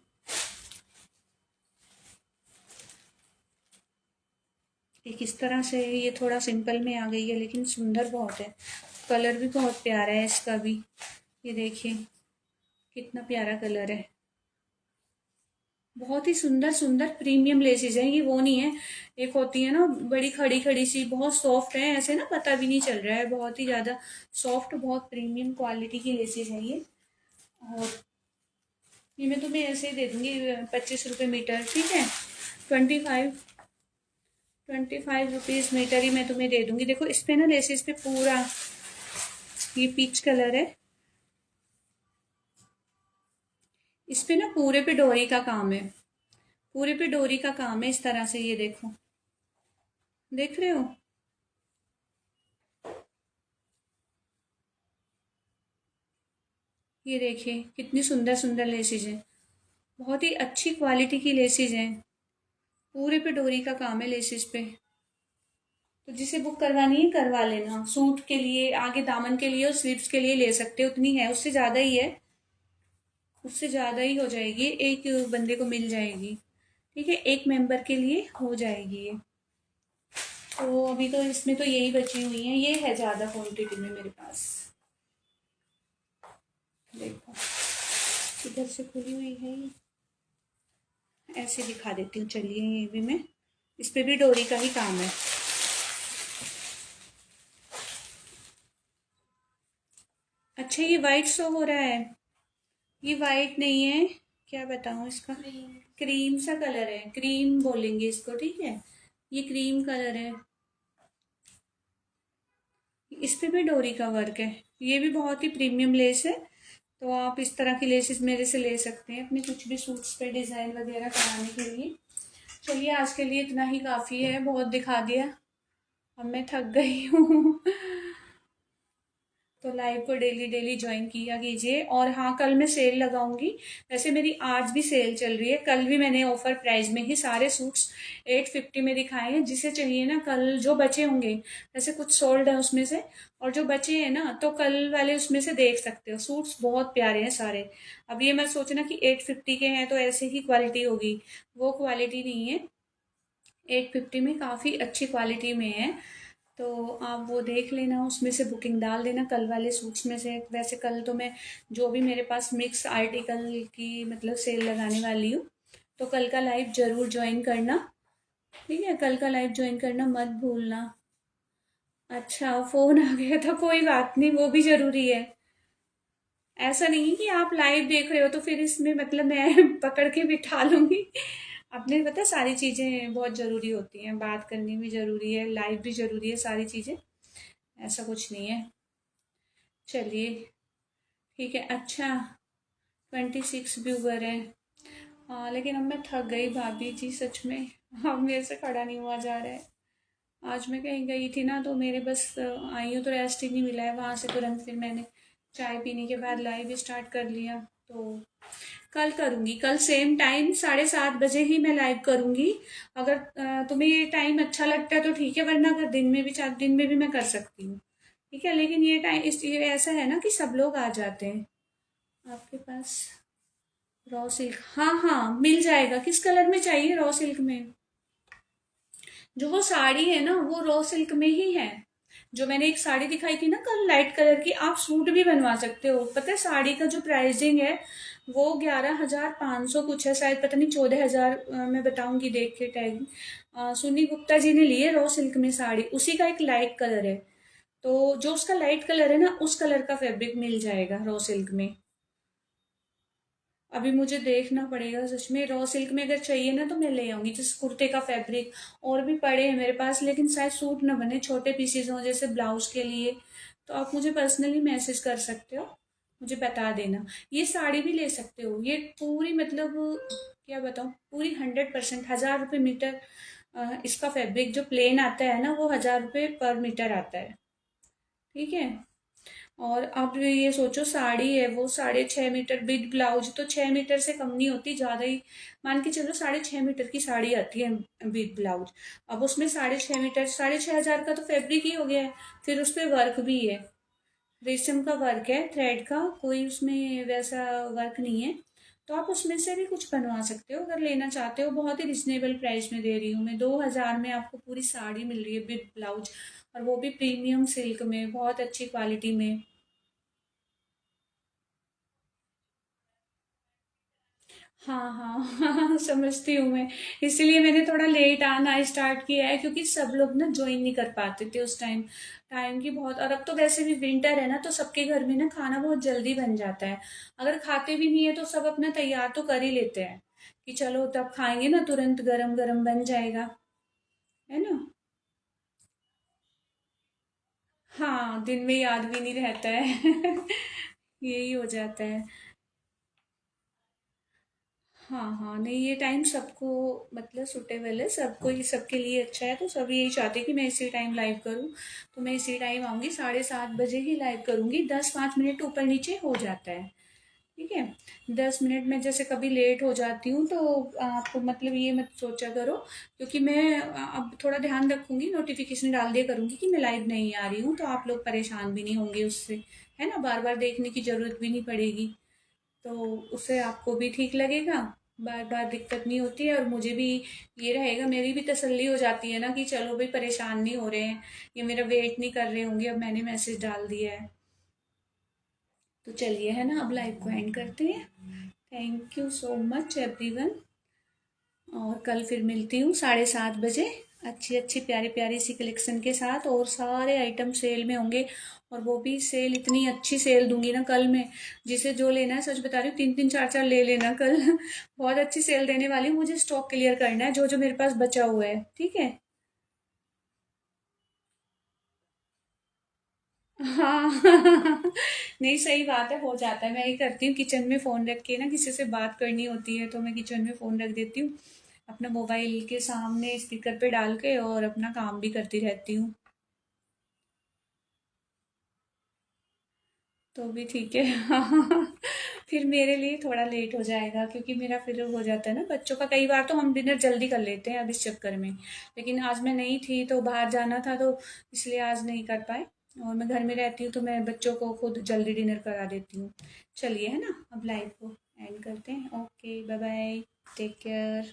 एक इस तरह से, ये थोड़ा सिंपल में आ गई है, लेकिन सुंदर बहुत है। कलर भी बहुत प्यारा है इसका भी, ये देखिए कितना प्यारा कलर है। बहुत ही सुंदर सुंदर प्रीमियम लेसेस है ये, वो नहीं है एक होती है ना बड़ी खड़ी खड़ी सी, बहुत सॉफ्ट है, ऐसे ना पता भी नहीं चल रहा है। बहुत ही ज्यादा सॉफ्ट, बहुत प्रीमियम क्वालिटी की लेसेस है ये। और ये मैं तुम्हें ऐसे ही दे दूंगी 25 रुपये मीटर, ठीक है। 25 मीटर ही मैं तुम्हें दे दूंगी। देखो इस पे ना लेसेस पे पूरा ये पीच कलर है, इस पे ना पूरे पे डोरी का काम है, पूरे पे डोरी का काम है इस तरह से। ये देखो, देख रहे हो, ये देखिए कितनी सुंदर सुंदर लेसिस हैं। बहुत ही अच्छी क्वालिटी की लेसिस हैं, पूरे पे डोरी का काम है लेसिस पे। तो जिसे बुक करवानी है करवा लेना, सूट के लिए, आगे दामन के लिए और स्लीव्स के लिए ले सकते हो। उतनी है, उससे ज़्यादा ही है, उससे ज़्यादा ही हो जाएगी, एक बंदे को मिल जाएगी, ठीक है, एक मेंबर के लिए हो जाएगी ये। तो अभी तो इसमें तो यही बची हुई हैं, ये है ज़्यादा क्वांटिटी में मेरे पास। देखो इधर से खुली हुई है ये, ऐसे दिखा देती हूँ, चलिए। ये भी मैं, इस पे भी डोरी का ही काम है। अच्छा, ये वाइट शो हो रहा है, ये वाइट नहीं है, क्या बताऊँ इसका, क्रीम सा कलर है, क्रीम बोलेंगे इसको, ठीक है। ये क्रीम कलर है, इस पे भी डोरी का वर्क है। ये भी बहुत ही प्रीमियम लेस है। तो आप इस तरह की लेसेस मेरे से ले सकते हैं अपने कुछ भी सूट्स पे डिज़ाइन वगैरह कराने के लिए। चलिए आज के लिए इतना ही काफ़ी है, बहुत दिखा दिया, अब मैं थक गई हूँ। तो लाइव को डेली डेली ज्वाइन किया कीजिए। और हाँ, कल मैं सेल लगाऊंगी, वैसे मेरी आज भी सेल चल रही है, कल भी मैंने ऑफर प्राइस में ही सारे सूट्स 850 में दिखाए हैं। जिसे चाहिए ना, कल जो बचे होंगे, वैसे कुछ सोल्ड है उसमें से, और जो बचे हैं ना, तो कल वाले उसमें से देख सकते हो। सूट्स बहुत प्यारे हैं सारे। अब ये मत सोचना कि 850 के हैं तो ऐसे ही क्वालिटी होगी, वो क्वालिटी नहीं है। 850 में काफ़ी अच्छी क्वालिटी में है। तो आप वो देख लेना, उसमें से बुकिंग डाल देना कल वाले सूट्स में से। वैसे कल तो मैं जो भी मेरे पास मिक्स आर्टिकल की मतलब सेल लगाने वाली हूँ, तो कल का लाइव जरूर ज्वाइन करना, ठीक है। कल का लाइव ज्वाइन करना मत भूलना। अच्छा, फोन आ गया था, कोई बात नहीं, वो भी जरूरी है। ऐसा नहीं कि आप लाइव देख रहे हो तो फिर इसमें मतलब मैं पकड़ के बिठा लूंगी। आपने पता, सारी चीज़ें बहुत ज़रूरी होती हैं, बात करनी भी ज़रूरी है, लाइव भी ज़रूरी है, सारी चीज़ें, ऐसा कुछ नहीं है। चलिए ठीक है। अच्छा, 26 व्यूवर है। हाँ, लेकिन अब मैं थक गई भाभी जी, सच में अब मेरे से खड़ा नहीं हुआ जा रहा है। आज मैं कहीं गई थी ना, तो मेरे बस आई हूँ तो रेस्ट ही नहीं मिला है। वहाँ से तुरंत फिर मैंने चाय पीने के बाद लाइव स्टार्ट कर लिया। तो कल करूँगी, कल सेम टाइम 7:30 बजे ही मैं लाइव करूँगी। अगर तुम्हें ये टाइम अच्छा लगता है तो ठीक है, वरना अगर दिन में भी, 4 दिन में भी मैं कर सकती हूँ, ठीक है, लेकिन ये टाइम इस ये ऐसा है ना कि सब लोग आ जाते हैं आपके पास। रॉ सिल्क, हाँ हाँ मिल जाएगा। किस कलर में चाहिए रॉ सिल्क में? जो वो साड़ी है ना वो रॉ सिल्क में ही है। जो मैंने एक साड़ी दिखाई थी ना कल लाइट कलर की, आप सूट भी बनवा सकते हो। पता है साड़ी का जो प्राइसिंग है वो 11,500 कुछ है, शायद पता नहीं 14,000। मैं बताऊंगी देख के टैग। सुनी गुप्ता जी ने ली है रॉ सिल्क में साड़ी, उसी का एक लाइट कलर है। तो जो उसका लाइट कलर है ना उस कलर का फैब्रिक मिल जाएगा रॉ सिल्क में। अभी मुझे देखना पड़ेगा सच में, रॉ सिल्क में अगर चाहिए ना तो मैं ले आऊंगी, जैसे कुर्ते का फैब्रिक और भी पड़े हैं मेरे पास, लेकिन शायद सूट ना बने, छोटे पीसेज हों जैसे ब्लाउज के लिए। तो आप मुझे पर्सनली मैसेज कर सकते हो, मुझे बता देना। ये साड़ी भी ले सकते हो, ये पूरी मतलब क्या बताऊँ, पूरी 100%, 1,000 रुपये मीटर। इसका फैब्रिक जो प्लेन आता है ना वो 1,000 रुपये पर मीटर आता है। ठीक है। और अब ये सोचो साड़ी है वो 6.5 मीटर, बिग ब्लाउज तो 6 मीटर से कम नहीं होती, ज्यादा ही मान के चलो, 6.5 मीटर की साड़ी आती है बिग ब्लाउज। अब उसमें 6.5 मीटर, 6,500 का तो फैब्रिक ही हो गया है। फिर उस पे वर्क भी है, रेशम का वर्क है, थ्रेड का, कोई उसमें वैसा वर्क नहीं है। तो आप उसमें से भी कुछ बनवा सकते हो अगर लेना चाहते हो। बहुत ही रिजनेबल प्राइस में दे रही हूँ मैं, 2,000 में आपको पूरी साड़ी मिल रही है विद ब्लाउज, और वो भी प्रीमियम सिल्क में, बहुत अच्छी क्वालिटी में। हाँ हाँ हाँ, समझती हूँ मैं। इसीलिए मैंने थोड़ा लेट आना स्टार्ट किया है, क्योंकि सब लोग ना ज्वाइन नहीं कर पाते थे उस टाइम। टाइम की बहुत, और अब तो वैसे भी विंटर है ना तो सबके घर में ना खाना बहुत जल्दी बन जाता है। अगर खाते भी नहीं है तो सब अपना तैयार तो कर ही लेते हैं कि चलो तब खाएंगे ना, तुरंत गरम गरम बन जाएगा, है ना। हाँ, दिन में याद भी नहीं रहता है यही हो जाता है। हाँ हाँ, नहीं ये टाइम सबको मतलब सुटेबल है, सबको, ये सबके लिए अच्छा है। तो सब यही चाहते हैं कि मैं इसी टाइम लाइव करूँ। तो मैं इसी टाइम आऊँगी, 7:30 बजे ही लाइव करूँगी, 10-5 मिनट ऊपर नीचे हो जाता है। ठीक है। 10 मिनट में जैसे कभी लेट हो जाती हूँ तो आप मतलब ये मत सोचा करो, क्योंकि मैं अब थोड़ा ध्यान रखूंगी, नोटिफिकेशन डाल दिया करूंगी कि मैं लाइव नहीं आ रही हूँ, तो आप लोग परेशान भी नहीं होंगे उससे, है ना, बार बार देखने की जरूरत भी नहीं पड़ेगी। तो उससे आपको भी ठीक लगेगा, बार बार दिक्कत नहीं होती है, और मुझे भी ये रहेगा, मेरी भी तसल्ली हो जाती है ना कि चलो भाई परेशान नहीं हो रहे हैं, ये मेरा वेट नहीं कर रहे होंगे, अब मैंने मैसेज डाल दिया है। तो चलिए, है ना, अब लाइव को एंड करते हैं। Thank you so much everyone, और कल फिर मिलती हूँ 7:30 बजे, अच्छी अच्छी प्यारी प्यारी सी कलेक्शन के साथ, और सारे आइटम सेल में होंगे। और वो भी सेल, इतनी अच्छी सेल दूंगी ना कल मैं, जिसे जो लेना है, सच बता रही हूँ, 3-3 4-4 ले लेना कल बहुत अच्छी सेल देने वाली हूँ, मुझे स्टॉक क्लियर करना है जो जो मेरे पास बचा हुआ है, ठीक है। हाँ नहीं सही बात है, हो जाता है, मैं ये करती हूँ, किचन में फोन रख के ना किसी से बात करनी होती है तो मैं किचन में फोन रख देती हूँ, अपना मोबाइल के सामने स्पीकर पे डाल के, और अपना काम भी करती रहती हूँ। तो भी ठीक है हाँ, फिर मेरे लिए थोड़ा लेट हो जाएगा, क्योंकि मेरा फिर हो जाता है ना बच्चों का, कई बार तो हम डिनर जल्दी कर लेते हैं अब इस चक्कर में। लेकिन आज मैं नहीं थी तो बाहर जाना था, तो इसलिए आज नहीं कर पाए। और मैं घर में रहती हूँ तो मैं बच्चों को खुद जल्दी डिनर करा देती हूँ। चलिए, है ना, अब लाइव को एंड करते हैं। Okay, bye bye, take care.